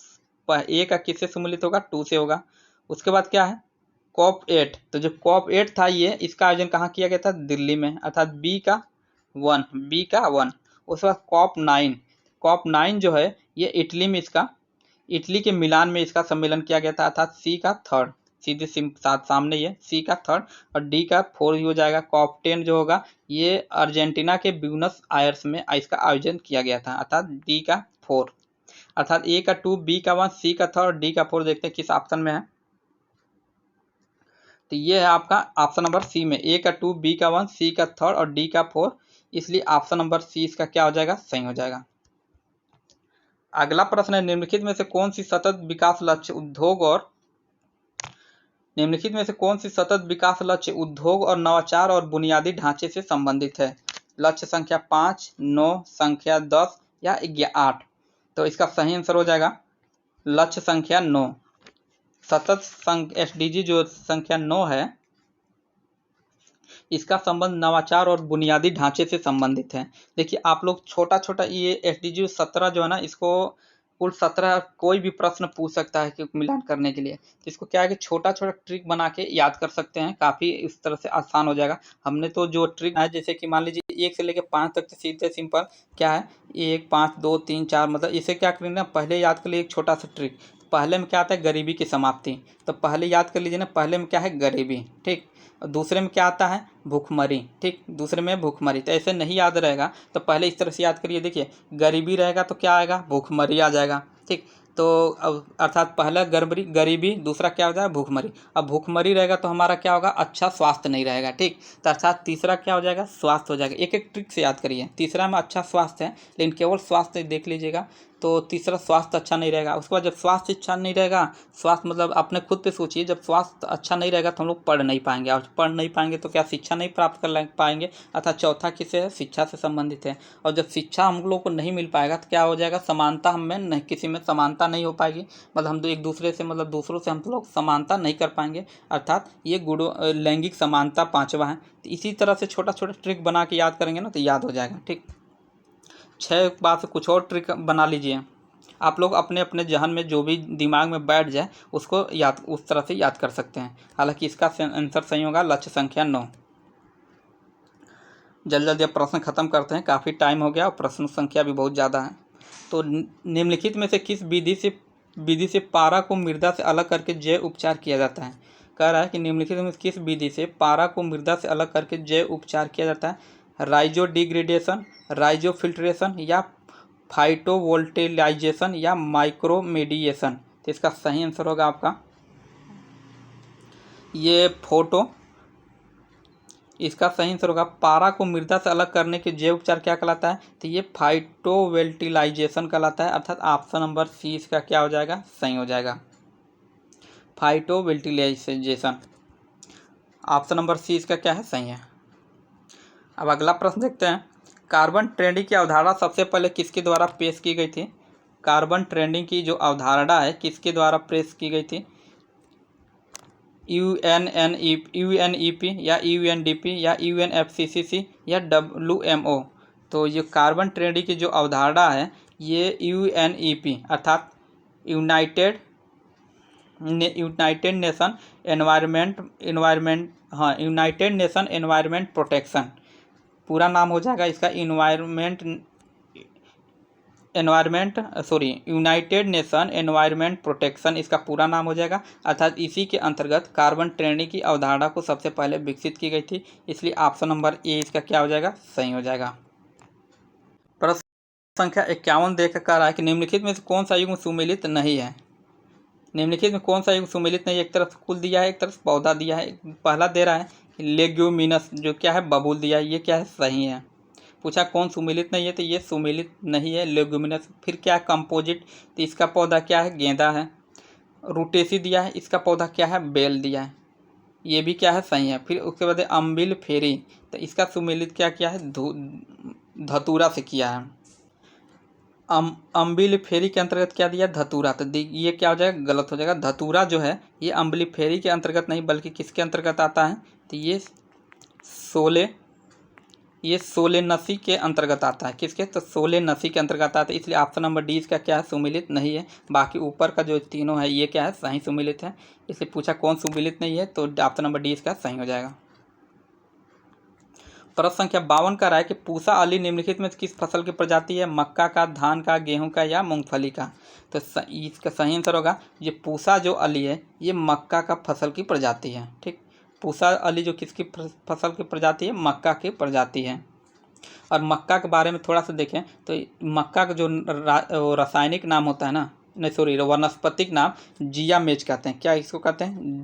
ए का किससे सम्मिलित होगा, 2 से होगा। उसके बाद क्या है, COP 8, तो जो COP 8 था ये इसका आयोजन कहाँ किया गया था, दिल्ली में। अर्थात बी का 1। उसके बाद COP 9 जो है ये इटली में, इसका इटली के मिलान में इसका सम्मेलन किया गया था। अर्थात सी का 3rd, सीधे सामने ये सी का 3rd और डी का 4 ही हो जाएगा। COP 10 जो होगा ये अर्जेंटीना के ब्यूनस आयर्स में इसका आयोजन किया गया था। अर्थात डी का 4, अर्थात ए का 2, बी का 1, सी का 3rd और डी का 4। देखते हैं किस ऑप्शन में है, तो ये है आपका ऑप्शन नंबर सी में, ए का 2, बी का 1, सी का 3rd और डी का 4। इसलिए ऑप्शन नंबर सी इसका क्या हो जाएगा, सही हो जाएगा। अगला प्रश्न है, निम्नलिखित में से कौन सी सतत विकास लक्ष्य उद्योग और नवाचार और बुनियादी ढांचे से संबंधित है। लक्ष्य संख्या 5, 9, संख्या 10 या 8। तो इसका सही आंसर हो जाएगा लक्ष्य संख्या 9। सतत SDG जो संख्या 9 है इसका संबंध नवाचार और बुनियादी ढांचे से संबंधित है। देखिए आप लोग छोटा ये SDG 17 जो है ना, इसको कुल 17 कोई भी प्रश्न पूछ सकता है कि मिलान करने के लिए। तो इसको क्या है कि छोटा ट्रिक बना के याद कर सकते हैं, काफ़ी इस तरह से आसान हो जाएगा। हमने तो जो ट्रिक है, जैसे कि मान लीजिए 1 से लेकर 5 तक तो सीधे सिंपल क्या है, 1, 5, 2, 3, 4, मतलब इसे क्या करेंगे, पहले याद कर लिए एक छोटा सा ट्रिक। पहले में क्या आता है, गरीबी की समाप्ति, तो पहले याद कर लीजिए ना, पहले में क्या है, गरीबी। ठीक, दूसरे में क्या आता है, भूखमरी। ठीक, दूसरे में भूखमरी। तो ऐसे नहीं याद रहेगा तो पहले इस तरह से याद करिए। देखिए गरीबी रहेगा तो क्या आएगा, भूखमरी आ जाएगा। ठीक, तो अब अर्थात पहला गरीबी, दूसरा क्या हो जाएगा, भूखमरी। अब भूखमरी रहेगा तो हमारा क्या होगा, अच्छा स्वास्थ्य नहीं रहेगा। ठीक, तो अर्थात तीसरा क्या हो जाएगा, स्वास्थ्य हो जाएगा। एक ट्रिक से याद करिए। तीसरा में अच्छा स्वास्थ्य है, लेकिन केवल स्वास्थ्य देख लीजिएगा, तो तीसरा स्वास्थ्य अच्छा नहीं रहेगा। उसके बाद जब स्वास्थ्य अच्छा नहीं रहेगा, स्वास्थ्य मतलब अपने खुद पे सोचिए, जब स्वास्थ्य अच्छा नहीं रहेगा तो हम लोग पढ़ नहीं पाएंगे, और पढ़ नहीं पाएंगे तो क्या शिक्षा नहीं प्राप्त कर पाएंगे। अर्थात चौथा किससे है, शिक्षा से संबंधित है। और जब शिक्षा हम लोग को नहीं मिल पाएगा तो क्या हो जाएगा, समानता हमें नहीं, किसी में समानता नहीं हो पाएगी। मतलब हम एक दूसरे से, मतलब दूसरों से हम लोग समानता नहीं कर पाएंगे। अर्थात ये लैंगिक समानता 5वां है। तो इसी तरह से छोटा ट्रिक बना के याद करेंगे ना तो याद हो जाएगा। ठीक, 6 बाद से कुछ और ट्रिक बना लीजिए आप लोग, अपने अपने जहन में जो भी दिमाग में बैठ जाए उसको याद, उस तरह से याद कर सकते हैं। हालांकि इसका आंसर सही होगा लक्ष्य संख्या 9। जल्दी अब प्रश्न खत्म करते हैं, काफ़ी टाइम हो गया और प्रश्न संख्या भी बहुत ज़्यादा है। तो निम्नलिखित में से किस विधि से विधि से पारा को मृदा से अलग करके जैव उपचार किया जाता है? कह रहा है कि निम्नलिखित में किस विधि से पारा को मृदा से अलग करके जैव उपचार किया जाता है? राइजो डिग्रेडेशन, राइजो फिल्ट्रेशन या फाइटोवोल्टेलाइजेशन या माइक्रोमेडिएशन? तो इसका सही आंसर होगा आपका ये फोटो। इसका सही आंसर होगा पारा को मृदा से अलग करने के जैव उपचार क्या कहलाता है? तो ये फाइटोवोल्टिलाइजेशन कहलाता है, अर्थात ऑप्शन नंबर सी इसका क्या हो जाएगा? सही हो जाएगा, फाइटोवोल्टिलाइजेशन। ऑप्शन नंबर सी इसका क्या है? सही है। अब अगला प्रश्न देखते हैं, कार्बन ट्रेंडिंग की अवधारणा सबसे पहले किसके द्वारा पेश की गई थी? कार्बन ट्रेंडिंग की जो अवधारणा है किसके द्वारा पेश की गई थी? यूएनईपी या यूएनडीपी या यूएनएफसीसीसी या डब्ल्यूएमओ? तो ये कार्बन ट्रेंडिंग की जो अवधारणा है ये यूएनईपी अर्थात United nation United nation environment protection, पूरा नाम हो जाएगा इसका यूनाइटेड नेशन एनवायरनमेंट प्रोटेक्शन, इसका पूरा नाम हो जाएगा। अर्थात इसी के अंतर्गत कार्बन ट्रेंडिंग की अवधारणा को सबसे पहले विकसित की गई थी, इसलिए ऑप्शन नंबर ए इसका क्या हो जाएगा? सही हो जाएगा। प्रश्न संख्या 51 देख कर रहा है कि निम्नलिखित में से कौन सा युग्म सुमेलित नहीं है? निम्नलिखित में कौन सा युग्म सुमेलित नहीं है? एक तरफ कुल दिया है, एक तरफ पौधा दिया है। पहला दे रहा है लेग्यूमिनस, जो क्या है? बबूल दिया है, ये क्या है? सही है। पूछा कौन सुमेलित नहीं है? तो ये सुमेलित नहीं है, लेग्यूमिनस। फिर क्या है? कंपोजिट, तो इसका पौधा क्या है? गेंदा है। रूटेसी दिया है, इसका पौधा क्या है? बेल दिया है, ये भी क्या है? सही है। फिर उसके बाद अम्बिल फेरी, तो इसका सुमेलित क्या किया है? धतूरा से किया है। अम्बिल फेरी के अंतर्गत क्या दिया? धतूरा, तो ये क्या हो जाएगा? गलत हो जाएगा। धतूरा जो है ये अम्बिल फेरी के अंतर्गत नहीं बल्कि किसके अंतर्गत आता है? तो ये सोलेनसी के अंतर्गत आता है। किसके? तो सोलेनसी के अंतर्गत आता है, इसलिए ऑप्शन नंबर डी इसका क्या है? सुमिलित नहीं है। बाकी ऊपर का जो तीनों है ये क्या है? सही सुमिलित है। इसलिए पूछा कौन सुमिलित नहीं है, तो ऑप्शन नंबर डी इसका सही हो जाएगा। प्रश्न संख्या 52 का रहा है कि पूसा अली निम्नलिखित में किस फसल की प्रजाति है? मक्का का, धान का, गेहूं का या मूंगफली का? तो इसका सही आंसर होगा ये पूसा जो अली है ये मक्का का फसल की प्रजाति है। ठीक, पूसा अली जो किसकी फसल की प्रजाति है? मक्का की प्रजाति है। और मक्का के बारे में थोड़ा सा देखें तो मक्का का जो रासायनिक नाम होता है ना, नहीं सॉरी वनस्पतिक नाम जिया मेज कहते हैं। क्या इसको कहते हैं?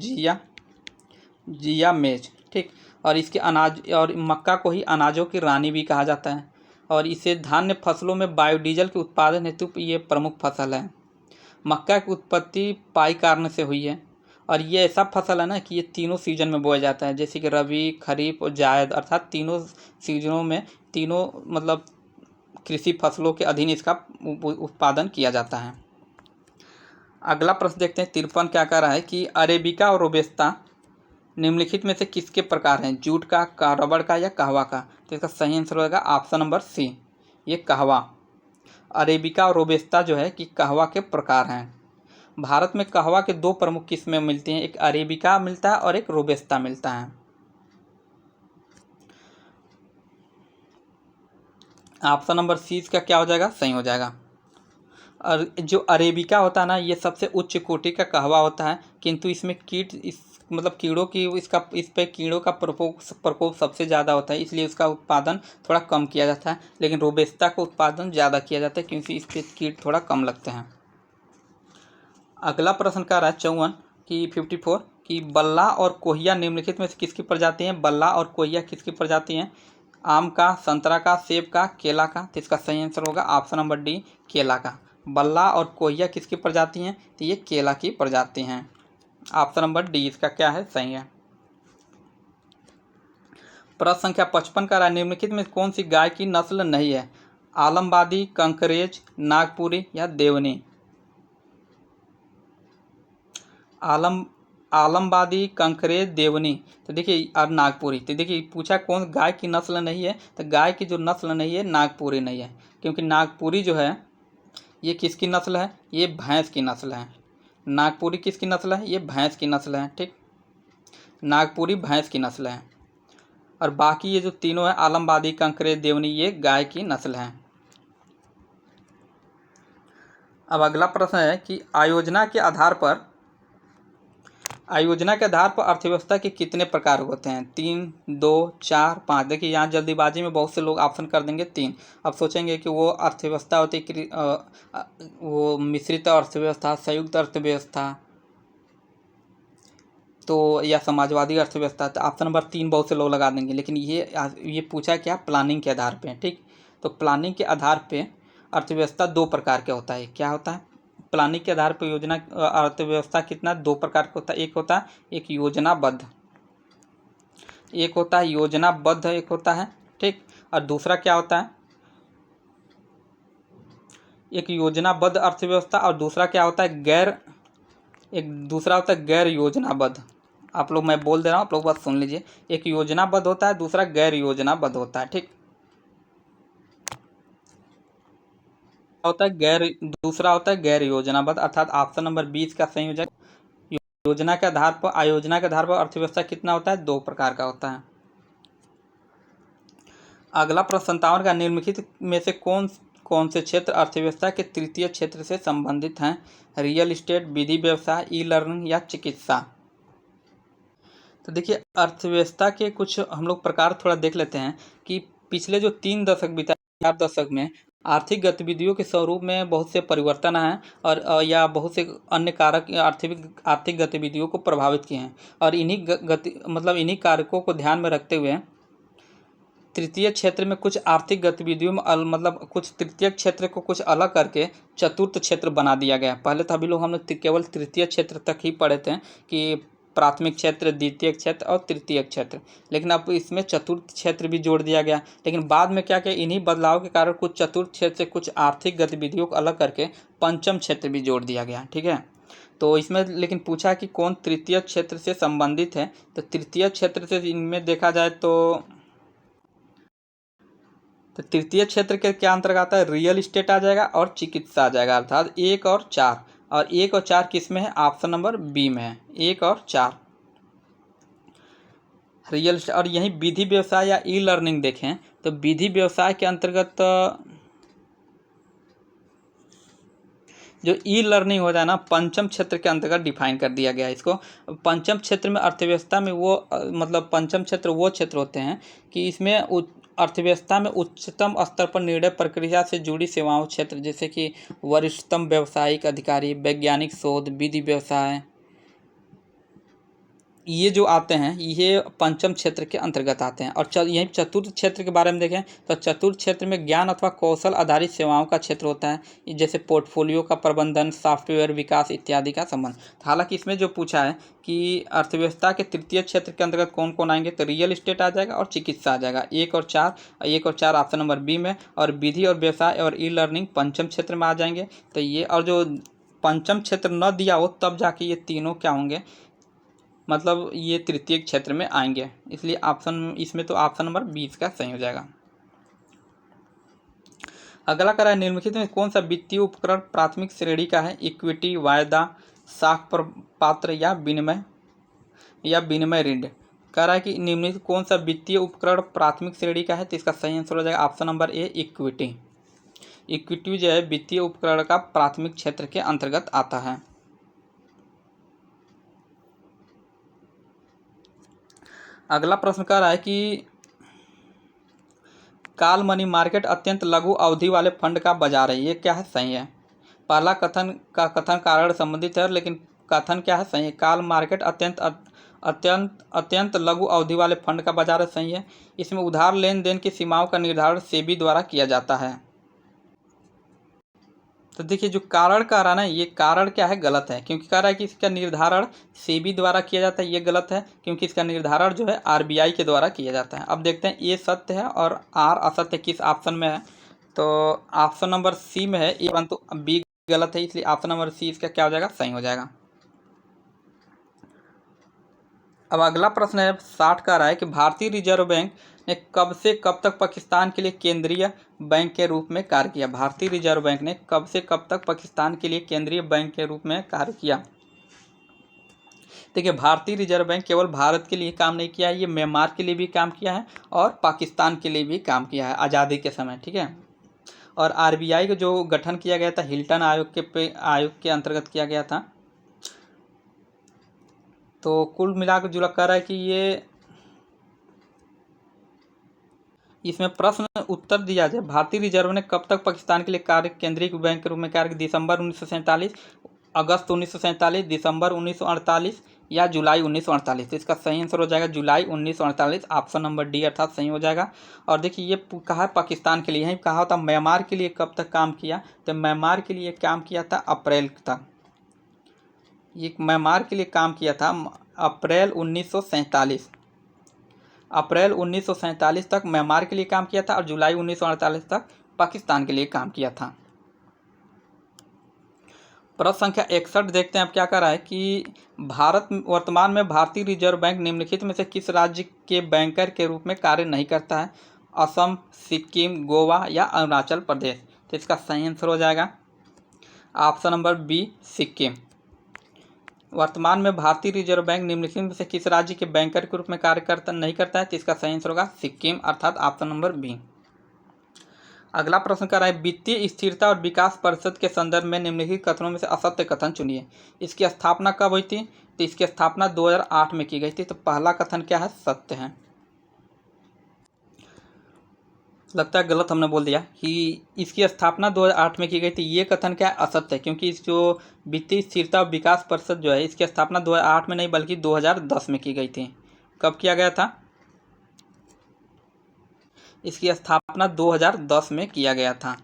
जिया मेज। ठीक, और इसके अनाज और मक्का को ही अनाजों की रानी भी कहा जाता है, और इसे धान्य फसलों में बायोडीजल के उत्पादन हेतु ये प्रमुख फसल है। मक्का की उत्पत्ति पाई कारण से हुई है, और ये ऐसा फसल है ना कि ये तीनों सीजन में बोया जाता है, जैसे कि रबी, खरीफ और जायद, अर्थात तीनों सीजनों में तीनों मतलब कृषि फसलों के अधीन इसका उत्पादन किया जाता है। अगला प्रश्न देखते हैं 53 क्या कह रहा है कि अरेबिका और रोबेस्ता निम्नलिखित में से किसके प्रकार हैं? जूट का, रबड़ का या कहवा का? तो इसका सही आंसर होगा ऑप्शन नंबर सी, ये कहवा। अरेबिका और रोबेस्ता जो है कि कहवा के प्रकार हैं। भारत में कहवा के दो प्रमुख किस्में मिलती हैं, एक अरेबिका मिलता है और एक रोबेस्ता मिलता है। ऑप्शन नंबर सी इसका क्या हो जाएगा? सही हो जाएगा। और जो अरेबिका होता है ना ये सबसे उच्च कोटि का कहवा होता है, किंतु इसमें कीड़ों की इस पे कीड़ों का प्रकोप सबसे ज़्यादा होता है, इसलिए उसका उत्पादन थोड़ा कम किया जाता है। लेकिन रोबेस्ता का उत्पादन ज़्यादा किया जाता है क्योंकि इस पे कीट थोड़ा कम लगते हैं। अगला प्रश्न का रहा है 54 कि 54 कि बल्ला और कोहिया निम्नलिखित में से किसकी प्रजाति हैं? बल्ला और कोहिया किसकी प्रजाति हैं? आम का, संतरा का, सेब का, केला का? तो इसका सही आंसर होगा ऑप्शन नंबर डी, केला का। बल्ला और कोहिया किसकी प्रजाति हैं? तो ये केला की प्रजाति हैं। ऑप्शन नंबर डी इसका क्या है? सही है। प्रश्न संख्या 55 का रहा निम्नलिखित में कौन सी गाय की नस्ल नहीं है? आलमबादी, कंकरेज, नागपुरी या देवनी? आलमबादी, कंकरेज, देवनी, तो देखिए और नागपुरी। तो देखिए पूछा कौन गाय की नस्ल नहीं है, तो गाय की जो नस्ल नहीं है नागपुरी नहीं है, क्योंकि नागपुरी जो है ये किसकी नस्ल है? ये भैंस की नस्ल है। नागपुरी किसकी नस्ल है? ये भैंस की नस्ल है। ठीक, नागपुरी भैंस की नस्ल है, और बाकी ये जो तीनों है आलमबादी, कंकरेज, देवनी, ये गाय की नस्ल है। अब अगला प्रश्न है कि आयोजना के आधार पर अर्थव्यवस्था के कितने प्रकार होते हैं? 3, 2, 4, 5। देखिए यहाँ जल्दीबाजी में बहुत से लोग ऑप्शन कर देंगे 3। अब सोचेंगे कि वो अर्थव्यवस्था होती वो मिश्रित अर्थव्यवस्था, संयुक्त अर्थव्यवस्था, तो या समाजवादी अर्थव्यवस्था। तो ऑप्शन नंबर 3 बहुत से लोग लगा देंगे, लेकिन ये पूछा क्या? प्लानिंग के आधार पे। ठीक, तो प्लानिंग के आधार पे अर्थव्यवस्था 2 प्रकार का होता है। क्या होता है? प्लानिंग के आधार पर योजना अर्थव्यवस्था कितना 2 प्रकार का होता है। एक होता है एक योजनाबद्ध, एक होता है योजनाबद्ध, एक होता है। ठीक, और दूसरा क्या होता है? एक योजनाबद्ध अर्थव्यवस्था और दूसरा क्या होता है? दूसरा होता है गैर योजनाबद्ध। आप लोग, मैं बोल दे रहा हूँ, आप लोग बात सुन लीजिए। एक योजनाबद्ध होता है, दूसरा गैर योजनाबद्ध होता है। ठीक, दूसरा होता है गैर योजनाबद्ध, अर्थात ऑप्शन नंबर 20 का सही हो जाएगा। योजना के आधार पर, आयोजना के आधार पर अर्थव्यवस्था कितना होता है? 2 प्रकार का होता है। अगला प्रश्न 57 का, निम्नलिखित में से कौन से क्षेत्र अर्थव्यवस्था के तृतीय क्षेत्र से संबंधित हैं? रियल एस्टेट, विधि व्यवसाय, ई लर्निंग या चिकित्सा। तो देखिए अर्थव्यवस्था के कुछ हम लोग प्रकार थोड़ा देख लेते हैं कि पिछले जो 3 दशक बीता, 4 दशक में आर्थिक गतिविधियों के स्वरूप में बहुत से परिवर्तन हैं और या बहुत से अन्य कारक आर्थिक गतिविधियों को प्रभावित किए हैं। और इन्हीं कारकों को ध्यान में रखते हुए तृतीय क्षेत्र में कुछ आर्थिक गतिविधियों में कुछ तृतीय क्षेत्र को कुछ अलग करके चतुर्थ क्षेत्र बना दिया गया। पहले तो अभी लोग हम लोग केवल तृतीय क्षेत्र तक ही पढ़े थे कि प्राथमिक क्षेत्र, द्वितीय क्षेत्र और तृतीय क्षेत्र, लेकिन अब इसमें चतुर्थ क्षेत्र भी जोड़ दिया गया। लेकिन बाद में क्या इन्हीं बदलाव के कारण कुछ चतुर्थ क्षेत्र से कुछ आर्थिक गतिविधियों को अलग करके पंचम क्षेत्र भी जोड़ दिया गया। ठीक है, तो इसमें लेकिन पूछा कि कौन तृतीय क्षेत्र से संबंधित है। तो तृतीय क्षेत्र से इनमें देखा जाए तो तृतीय क्षेत्र के क्या अंतर्गत आता है? रियल एस्टेट आ जाएगा और चिकित्सा आ जाएगा, अर्थात 1 और 4। और 1 और 4 किस में है? ऑप्शन नंबर बी में है, 1 और 4 रियल एस्टेट। और यही विधि व्यवसाय या ई लर्निंग देखें तो विधि व्यवसाय के अंतर्गत जो ई लर्निंग होता है ना, पंचम क्षेत्र के अंतर्गत डिफाइन कर दिया गया है इसको। पंचम क्षेत्र में अर्थव्यवस्था में पंचम क्षेत्र वो क्षेत्र होते हैं कि इसमें अर्थव्यवस्था में उच्चतम स्तर पर निर्णय प्रक्रिया से जुड़ी सेवाओं क्षेत्र, जैसे कि वरिष्ठतम व्यावसायिक अधिकारी, वैज्ञानिक शोध, विधि व्यवसाय, ये जो आते हैं ये पंचम क्षेत्र के अंतर्गत आते हैं। और यही चतुर्थ क्षेत्र के बारे में देखें तो चतुर्थ क्षेत्र में ज्ञान अथवा कौशल आधारित सेवाओं का क्षेत्र होता है, जैसे पोर्टफोलियो का प्रबंधन, सॉफ्टवेयर विकास इत्यादि का संबंध। हालांकि इसमें जो पूछा है कि अर्थव्यवस्था के तृतीय क्षेत्र के अंतर्गत कौन कौन आएंगे, तो रियल एस्टेट आ जाएगा और चिकित्सा आ जाएगा, 1 और 4 ऑप्शन नंबर बी में। और विधि और व्यवसाय और ई लर्निंग पंचम क्षेत्र में आ जाएंगे। तो ये, और जो पंचम क्षेत्र न दिया हो तब जाके ये तीनों क्या होंगे, मतलब ये तृतीय क्षेत्र में आएंगे। इसलिए इसमें तो ऑप्शन नंबर 20 का सही हो जाएगा। अगला करा है, निम्नलिखित में कौन सा वित्तीय उपकरण प्राथमिक श्रेणी का है? इक्विटी, वायदा, साख पात्र या विनिमय ऋण। कह रहा है कि निम्नलिखित कौन सा वित्तीय उपकरण प्राथमिक श्रेणी का है? तो इसका सही आंसर हो जाएगा option number A, equity. Equity जो है वित्तीय उपकरण का प्राथमिक क्षेत्र के अंतर्गत आता है। अगला प्रश्न कह रहा है कि कॉल मनी मार्केट अत्यंत लघु अवधि वाले फंड का बाजार है, ये क्या है? सही है। पहला कथन कारण संबंधित है, लेकिन कथन क्या है? सही है। कॉल मार्केट अत्यंत लघु अवधि वाले फंड का बाजार है, सही है। इसमें उधार लेन देन की सीमाओं का निर्धारण सेबी द्वारा किया जाता है। तो देखिए जो कारण कह रहा है ना, ये कारण क्या है? गलत है, क्योंकि कह रहा है कि इसका निर्धारण सेबी द्वारा किया जाता है, ये गलत है, क्योंकि इसका निर्धारण जो है आरबीआई के द्वारा किया जाता है। अब देखते हैं ये सत्य है और आर असत्य किस ऑप्शन में है। तो ऑप्शन नंबर सी में है, परंतु बी गलत है, इसलिए ऑप्शन नंबर सी इसका क्या हो जाएगा? सही हो जाएगा। अब अगला प्रश्न है 60 का रहा है कि भारतीय रिजर्व बैंक ने कब से कब तक पाकिस्तान के लिए केंद्रीय बैंक के रूप में कार्य किया? भारतीय रिजर्व बैंक ने कब से कब तक पाकिस्तान के लिए केंद्रीय बैंक के रूप में कार्य किया? देखिए भारतीय रिजर्व बैंक केवल भारत के लिए काम नहीं किया है, ये म्यांमार के लिए भी काम किया है और पाकिस्तान के लिए भी काम किया है आज़ादी के समय। ठीक है, और आरबीआई का जो गठन किया गया था हिल्टन आयोग के अंतर्गत किया गया था। तो कुल मिलाकर जो कह रहा है कि ये इसमें प्रश्न उत्तर दिया जाए, भारतीय रिजर्व ने कब तक पाकिस्तान के लिए केंद्रीय बैंक के रूप में कार्य, दिसंबर 1947, अगस्त 1947, दिसंबर 1948 या जुलाई 1948। तो इसका सही आंसर हो जाएगा जुलाई 1948, ऑप्शन नंबर डी अर्थात सही हो जाएगा। और देखिए ये कहा है पाकिस्तान के लिए, यहीं कहा होता म्यांमार के लिए कब तक काम किया, तो म्यांमार के लिए काम किया था अप्रैल तक, ये म्यांमार के लिए काम किया था अप्रैल 1947, अप्रैल 1947 तक म्यांमार के लिए काम किया था और जुलाई 1948 तक पाकिस्तान के लिए काम किया था। प्रश्न संख्या 61 देखते हैं अब क्या कर रहा है कि भारत वर्तमान में भारतीय रिजर्व बैंक निम्नलिखित में से किस राज्य के बैंकर के रूप में कार्य नहीं करता है, असम, सिक्किम, गोवा या अरुणाचल प्रदेश। तो इसका सही आंसर हो जाएगा ऑप्शन नंबर बी, सिक्किम। वर्तमान में भारतीय रिजर्व बैंक निम्नलिखित में से किस राज्य के बैंकर के रूप में कार्य नहीं करता है, तो इसका सही आंसर होगा सिक्किम अर्थात ऑप्शन नंबर बी। अगला प्रश्न कर रहा है वित्तीय स्थिरता और विकास परिषद के संदर्भ में निम्नलिखित कथनों में से असत्य कथन चुनिए। इसकी स्थापना कब हुई थी, तो इसकी स्थापना 2008 में की गई थी। तो पहला कथन क्या है, सत्य है। लगता है गलत हमने बोल दिया कि इसकी स्थापना 2008 में की गई थी, ये कथन क्या है, असत्य है, क्योंकि इस जो वित्तीय स्थिरता और विकास परिषद जो है इसकी स्थापना 2008 में नहीं बल्कि 2010 में की गई थी। कब किया गया था, इसकी स्थापना 2010 में किया गया था,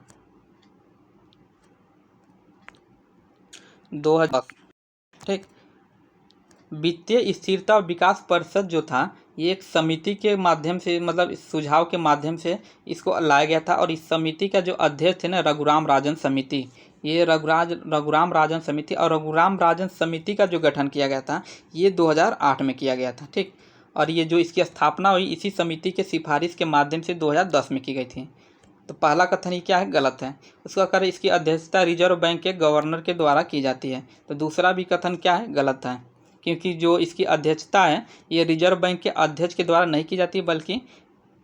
2010। ठीक, वित्तीय स्थिरता और विकास परिषद जो था ये एक समिति के माध्यम से, मतलब इस सुझाव के माध्यम से इसको लाया गया था। और इस समिति का जो अध्यक्ष थे ना, रघुराम राजन समिति, ये रघुराम राजन समिति, और रघुराम राजन समिति का जो गठन किया गया था ये 2008 में किया गया था। ठीक, और ये जो इसकी स्थापना हुई इसी समिति के सिफारिश के माध्यम से 2010 में की गई थी। तो पहला कथन ही क्या है, गलत है। उसका कारण इसकी अध्यक्षता रिजर्व बैंक के गवर्नर के द्वारा की जाती है। तो दूसरा भी कथन क्या है, गलत है, क्योंकि जो इसकी अध्यक्षता है ये रिजर्व बैंक के अध्यक्ष के द्वारा नहीं की जाती बल्कि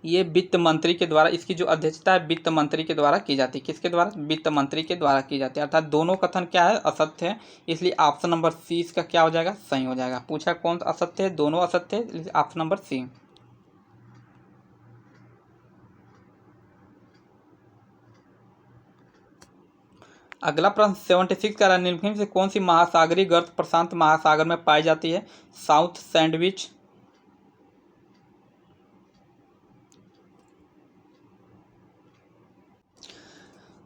ये वित्त मंत्री के द्वारा, इसकी जो अध्यक्षता है वित्त मंत्री के द्वारा की जाती है। किसके द्वारा, वित्त मंत्री के द्वारा की जाती है। अर्थात दोनों कथन क्या है, असत्य है। इसलिए ऑप्शन नंबर सी इसका क्या हो जाएगा, सही हो जाएगा। पूछा कौन असत्य है, दोनों असत्य है, ऑप्शन नंबर सी। अगला प्रश्न 76 का निम्नलिखित से कौन सी महासागरीय गर्त प्रशांत महासागर में पाई जाती है, साउथ सैंडविच,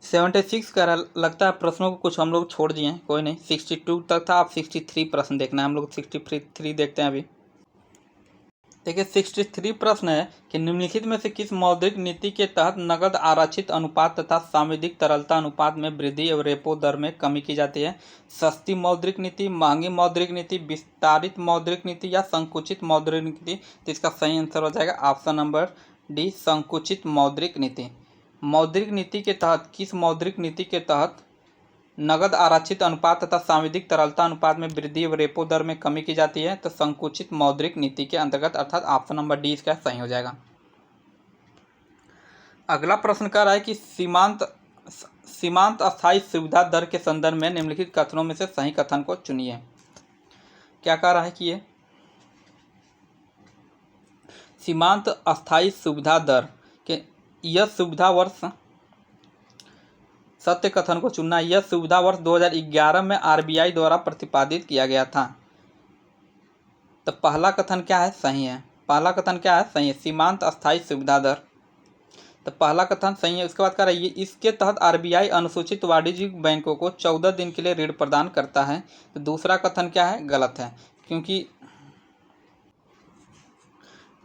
76 का लगता है प्रश्नों को कुछ हम लोग छोड़ दिए हैं, कोई नहीं। 62 तक था, आप 63 प्रश्न देखना है, हम लोग 63 देखते हैं अभी। देखिए 63 प्रश्न है कि निम्नलिखित में से किस मौद्रिक नीति के तहत नकद आरक्षित अनुपात तथा सामयिक तरलता अनुपात में वृद्धि और रेपो दर में कमी की जाती है, सस्ती मौद्रिक नीति, महंगी मौद्रिक नीति, विस्तारित मौद्रिक नीति या संकुचित मौद्रिक नीति। तो इसका सही आंसर हो जाएगा ऑप्शन नंबर डी, संकुचित मौद्रिक नीति। मौद्रिक नीति के तहत, किस मौद्रिक नीति के तहत नगद आरक्षित अनुपात तथा सामयिक तरलता अनुपात में वृद्धि व रेपो दर में कमी की जाती है, तो संकुचित मौद्रिक नीति के अंतर्गत, अर्थात ऑप्शन नंबर डी इसका सही हो जाएगा। अगला प्रश्न कह रहा है कि सीमांत अस्थायी सुविधा दर के संदर्भ में निम्नलिखित कथनों में से सही कथन को चुनिए। क्या कह रहा है कि ये सीमांत अस्थायी सुविधा दर के यह सुविधा वर्ष, सत्य कथन को चुनना, यह सुविधा वर्ष 2011 में आरबीआई द्वारा प्रतिपादित किया गया था। तो पहला कथन क्या है, सही है। पहला कथन क्या है, सही है, सीमांत अस्थायी सुविधा दर। तो पहला कथन सही है। उसके बाद कह रहा है इसके तहत आरबीआई अनुसूचित वाणिज्यिक बैंकों को 14 दिन के लिए ऋण प्रदान करता है। तो दूसरा कथन क्या है, गलत है, क्योंकि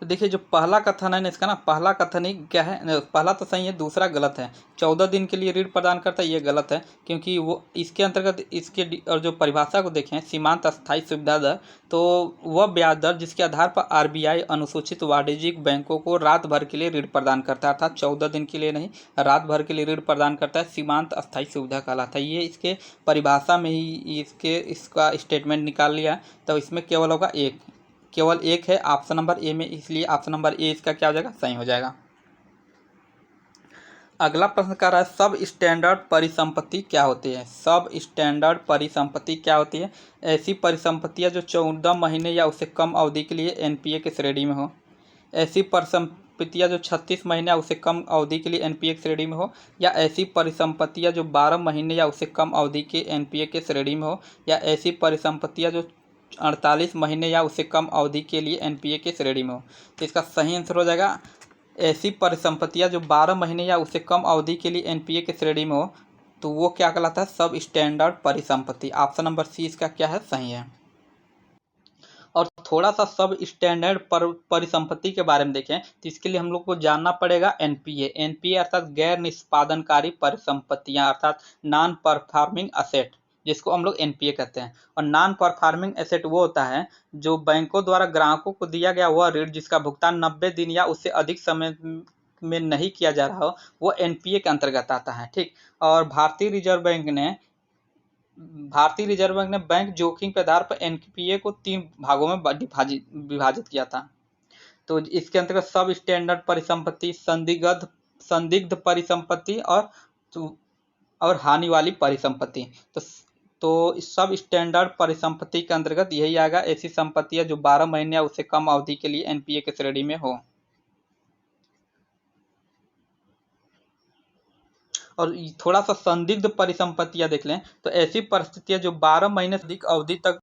तो देखिए जो पहला कथन है ना इसका ना, पहला कथन ही क्या है, पहला तो सही है, दूसरा गलत है। 14 दिन के लिए ऋण प्रदान करता है, ये गलत है, क्योंकि वो इसके अंतर्गत इसके और जो परिभाषा को देखें सीमांत अस्थायी सुविधा दर, तो वह ब्याज दर जिसके आधार पर आरबीआई अनुसूचित वाणिज्यिक बैंकों को रात भर के लिए ऋण प्रदान करता है, अर्थात 14 दिन के लिए नहीं, रात भर के लिए ऋण प्रदान करता है, सीमांत अस्थायी सुविधा कहलाता है। ये इसके परिभाषा में ही इसका स्टेटमेंट निकाल लिया, तो इसमें केवल होगा केवल एक है ऑप्शन नंबर ए में, इसलिए ऑप्शन नंबर ए इसका क्या हो जाएगा, सही हो जाएगा। अगला प्रश्न कर रहा है सब स्टैंडर्ड परिसंपत्ति क्या होती है। सब स्टैंडर्ड परिसंपत्ति क्या होती है। ऐसी परिसंपत्तियां जो 14 महीने या उससे कम अवधि के लिए एनपीए की श्रेणी में हो। ऐसी परिसंपत्तियां जो 36 महीने या उससे कम अवधि के लिए एनपीए की श्रेणी में हो। या ऐसी परिसंपत्तियां जो 12 महीने या उससे कम अवधि के एनपीए के श्रेणी में हो। या ऐसी परिसंपत्तियां जो 48 महीने या उससे कम अवधि के लिए एनपीए के श्रेणी में हो। तो इसका सही आंसर हो जाएगा ऐसी परिसंपत्तियां जो 12 महीने या उससे कम अवधि के लिए एनपीए की श्रेणी में हो, तो वो क्या कहलाता है, सब स्टैंडर्ड परिसंपत्ति। ऑप्शन नंबर सी इसका क्या है, सही है। और थोड़ा सा सब स्टैंडर्ड परिसंपत्ति के बारे में देखें तो इसके लिए हम लोग को जानना पड़ेगा एनपीए। एनपीए अर्थात गैर निष्पादनकारी परिसंपत्तियां, अर्थात नॉन परफॉर्मिंग असेट, जिसको हम लोग एनपीए कहते हैं। और नॉन परफॉर्मिंग एसेट वो होता है जो बैंकों द्वारा ग्राहकों को दिया गया वह ऋण जिसका भुगतान 90 दिन या उससे अधिक समय में नहीं किया जा रहा हो, वो एनपीए के अंतर्गत आता है। ठीक। और भारतीय रिजर्व बैंक ने बैंक जोखिम के आधार पर एनपीए को 3 भागों में विभाजित किया था। तो इसके अंतर्गत सब स्टैंडर्ड परिसंपत्ति, संदिग्ध परिसंपत्ति और हानि वाली परिसंपत्ति। तो सब स्टैंडर्ड परिसंपत्ति के अंतर्गत यही आएगा, ऐसी संपत्तियां जो 12 महीने या उससे कम अवधि के लिए एनपीए के श्रेणी में हो। और थोड़ा सा संदिग्ध परिसंपत्तियां देख लें तो ऐसी परिस्थितियां जो 12 महीने से अधिक अवधि तक,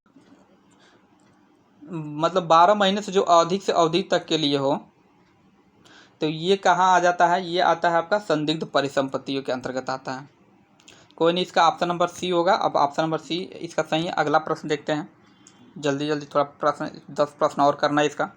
मतलब 12 महीने से जो अधिक से अवधि तक के लिए हो, तो ये कहाँ आ जाता है, ये आता है आपका संदिग्ध परिसंपत्तियों के अंतर्गत आता है। कोई नहीं, इसका ऑप्शन नंबर सी होगा। अब ऑप्शन नंबर सी इसका सही है। अगला प्रश्न देखते हैं, जल्दी जल्दी थोड़ा प्रश्न 10 प्रश्न और करना है इसका।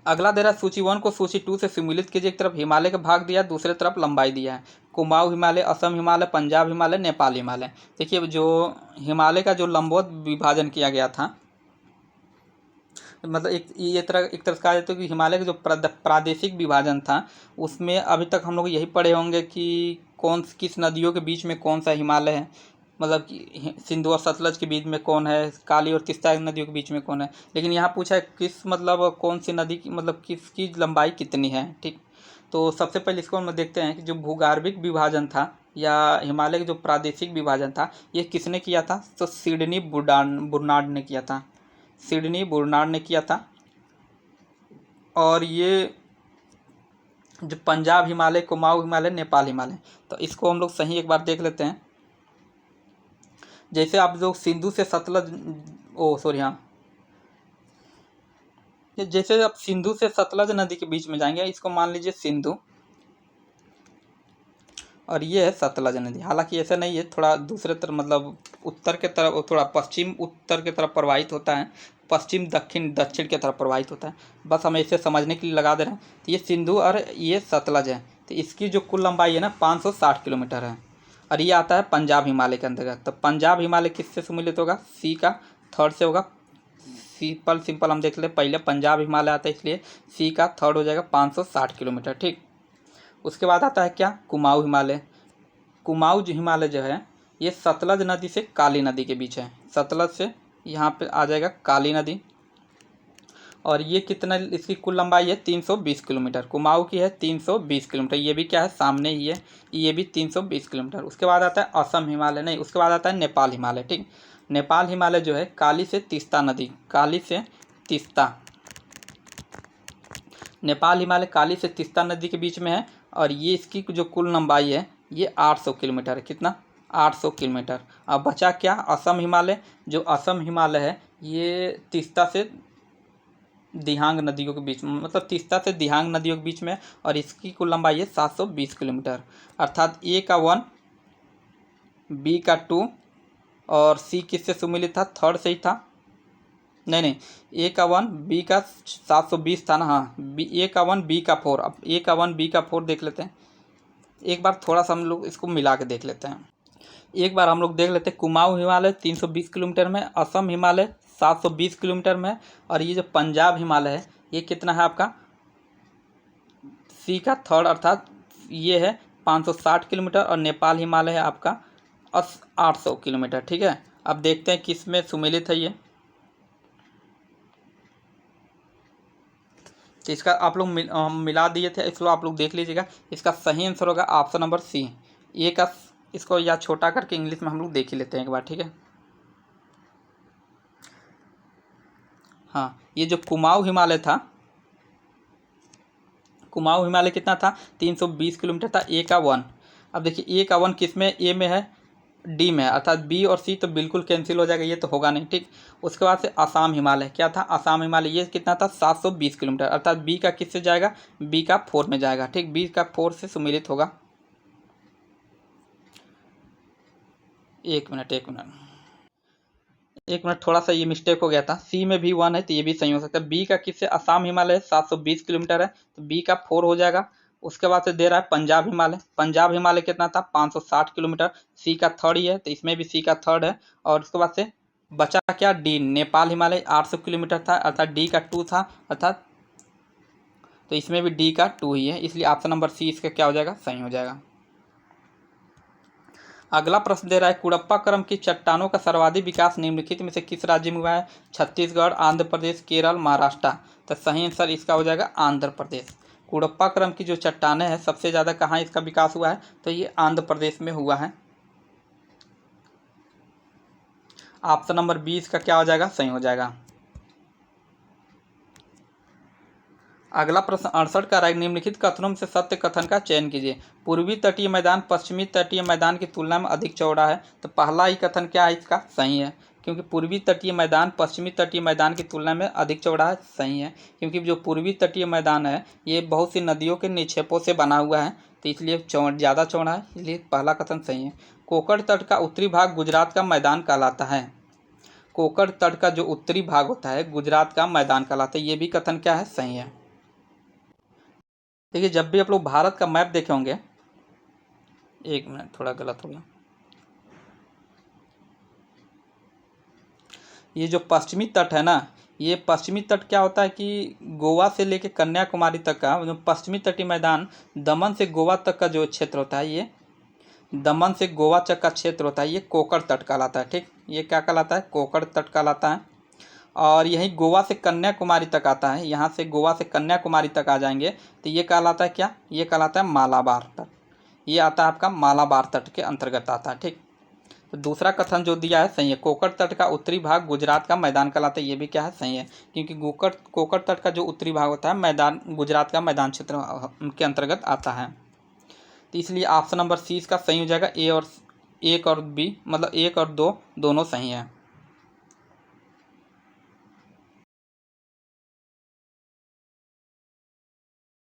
अगला दे रहा है सूची 1 को सूची 2 से सम्मिलित कीजिए। एक तरफ हिमालय का भाग दिया है, दूसरे तरफ लंबाई दिया है। कुमाऊं हिमालय, असम हिमालय, पंजाब हिमालय, नेपाल हिमालय। देखिए जो हिमालय का जो लंबवत विभाजन किया गया था, मतलब एक तरह से कहा जाता है कि हिमालय का जो प्रादेशिक विभाजन था, उसमें अभी तक हम लोग यही पढ़े होंगे कि किस नदियों के बीच में कौन सा हिमालय है, मतलब कि सिंधु और सतलज के बीच में कौन है, काली और तीस्ता नदियों के बीच में कौन है। लेकिन यहाँ पूछा है किस, मतलब कौन सी नदी की, मतलब किसकी लंबाई कितनी है। ठीक। तो सबसे पहले इसको हम देखते हैं कि जो भूगर्भिक विभाजन था या हिमालय का जो प्रादेशिक विभाजन था, ये किसने किया था, तो सिडनी बुर्नार्ड ने किया था। सिडनी बुर्नार्ड ने किया था। और ये जो पंजाब हिमालय, कुमाऊं हिमालय, नेपाल हिमालय, तो इसको हम लोग सही एक बार देख लेते हैं। जैसे आप लोग सिंधु से सतलज, हाँ, जैसे आप सिंधु से सतलज नदी के बीच में जाएंगे, इसको मान लीजिए सिंधु और ये है सतलज नदी। हालांकि ऐसा नहीं है, थोड़ा दूसरे तरफ, मतलब उत्तर के तरफ, थोड़ा पश्चिम उत्तर की तरफ प्रवाहित होता है, पश्चिम दक्षिण दक्षिण की तरफ प्रवाहित होता है। बस हम इसे समझने के लिए लगा दे रहे हैं। तो ये सिंधु और ये सतलज है, तो इसकी जो कुल लंबाई है ना 560 किलोमीटर है। और ये आता है पंजाब हिमालय के अंतर्गत। तो पंजाब हिमालय किससे सम्मिलित होगा, सी का थर्ड से होगा। सिंपल हम देख ले, पहले पंजाब हिमालय आता है, इसलिए सी का थर्ड हो जाएगा 560 किलोमीटर। ठीक। उसके बाद आता है क्या, कुमाऊं हिमालय। कुमाऊं हिमालय जो है ये सतलज नदी से काली नदी के बीच है। सतलज से यहाँ पे आ जाएगा काली नदी। और ये कितना, इसकी कुल लंबाई है 320 किलोमीटर। कुमाऊं की है 320 किलोमीटर। ये भी क्या है, सामने ही है, ये भी 320 किलोमीटर। उसके बाद आता है असम हिमालय, नहीं, उसके बाद आता है नेपाल हिमालय। ठीक। नेपाल हिमालय जो है काली से तीस्ता नदी, काली से तीस्ता, नेपाल हिमालय काली से तीस्ता नदी के बीच में है। और ये इसकी जो कुल लंबाई है ये 800 किलोमीटर है। कितना, 800 किलोमीटर। अब बचा क्या, असम हिमालय। जो असम हिमालय है ये तीस्ता से दिहांग नदियों के बीच में, मतलब तीस्ता से दिहांग नदियों के बीच में, और इसकी कुल लंबाई है 720 किलोमीटर। अर्थात ए का 1, बी का 2 और सी किससे सम्मिलित था, थर्ड से ही था। नहीं, ए का 1 बी का 720 था ना, हाँ, ए का 1 बी का 4। अब ए का 1 बी का 4 देख लेते हैं एक बार, थोड़ा सा हम लोग इसको मिला के देख लेते हैं। एक बार हम लोग देख लेते हैं, कुमाऊं हिमालय 320 किलोमीटर में, असम हिमालय 720 किलोमीटर में, और ये जो पंजाब हिमालय है ये कितना है आपका, सी का थर्ड, अर्थात ये है 560 किलोमीटर। और नेपाल हिमालय है आपका 800 किलोमीटर। ठीक है। अब देखते हैं किस में सम्मिलित है ये। तो इसका आप लोग मिला दिए थे, इसको आप लोग देख लीजिएगा। इसका सही आंसर होगा ऑप्शन नंबर सी। ए का इसको या छोटा करके इंग्लिश में हम लोग देख ही लेते हैं एक बार, ठीक है। हाँ, ये जो कुमाऊं हिमालय था, कुमाऊं हिमालय कितना था, 320 किलोमीटर था। ए का 1। अब देखिए ए का 1 किस में, ए में है, डी में है, अर्थात बी और सी तो बिल्कुल कैंसिल हो जाएगा, ये तो होगा नहीं, ठीक। उसके बाद से आसाम हिमालय क्या था, आसाम हिमालय ये कितना था, 720 किलोमीटर, अर्थात बी का किससे जाएगा, बी का 4 में जाएगा, ठीक। बी का 4 से सम्मिलित होगा। एक मिनट थोड़ा सा ये मिस्टेक हो गया था। सी में भी 1 है तो ये भी सही हो सकता है। बी का किससे, आसाम हिमालय 720 किलोमीटर है तो बी का 4 हो जाएगा। उसके बाद से दे रहा है पंजाब हिमालय, पंजाब हिमालय कितना था, 560 किलोमीटर, सी का 3rd ही है तो इसमें भी सी का 3rd है। और उसके बाद से बचा क्या, डी नेपाल हिमालय 800 किलोमीटर था, अर्थात डी का 2 था, अर्थात तो इसमें भी डी का 2 ही है, इसलिए ऑप्शन नंबर सी इसका क्या हो जाएगा, सही हो जाएगा। अगला प्रश्न दे रहा है, कुड़प्पा क्रम की चट्टानों का सर्वाधिक विकास निम्नलिखित में से किस राज्य में हुआ है, छत्तीसगढ़, आंध्र प्रदेश, केरल, महाराष्ट्र। तो सही आंसर इसका हो जाएगा आंध्र प्रदेश। कुड़प्पा क्रम की जो चट्टानें हैं सबसे ज़्यादा कहाँ इसका विकास हुआ है, तो ये आंध्र प्रदेश में हुआ है। ऑप्शन नंबर 20 का क्या हो जाएगा, सही हो जाएगा। अगला प्रश्न 68 का राइट, निम्नलिखित कथनों में से सत्य कथन का चयन कीजिए। पूर्वी तटीय मैदान पश्चिमी तटीय मैदान की तुलना में अधिक चौड़ा है। तो पहला ही कथन क्या है इसका, सही है, क्योंकि पूर्वी तटीय मैदान पश्चिमी तटीय मैदान की तुलना में अधिक चौड़ा है, सही है। क्योंकि जो पूर्वी तटीय मैदान है ये बहुत सी नदियों के निक्षेपों से बना हुआ है तो इसलिए ज़्यादा चौड़ा है, इसलिए पहला कथन सही है। कोकड़ तट का उत्तरी भाग गुजरात का मैदान कहलाता है। कोकड़ तट का जो उत्तरी भाग होता है गुजरात का मैदान कहलाता है, ये भी कथन क्या है, सही है। देखिए जब भी आप लोग भारत का मैप देखे होंगे, एक मिनट थोड़ा गलत हो गया, ये जो पश्चिमी तट है ना, ये पश्चिमी तट क्या होता है कि गोवा से लेके कन्याकुमारी तक का जो पश्चिमी तटीय मैदान, दमन से गोवा तक का जो क्षेत्र होता है, ये दमन से गोवा तक का क्षेत्र होता है, ये कोकड़ तट कहलाता है, ठीक। ये क्या कहलाता है, कोकड़ तट कहलाता है। और यही गोवा से कन्याकुमारी तक आता है, यहाँ से गोवा से कन्याकुमारी तक आ जाएंगे तो ये कहलाता है क्या, ये कहलाता है मालाबार तट। ये आता है आपका मालाबार तट के अंतर्गत आता है, ठीक। तो दूसरा कथन जो दिया है सही है, कोकड़ तट का उत्तरी भाग गुजरात का मैदान कहलाता है, ये भी क्या है, सही है। क्योंकि कोकड़ तट का जो उत्तरी भाग होता है मैदान गुजरात का मैदान क्षेत्र के अंतर्गत आता है, तो इसलिए ऑप्शन नंबर सी इसका सही हो जाएगा। ए और बी मतलब 1 और 2 दोनों सही है।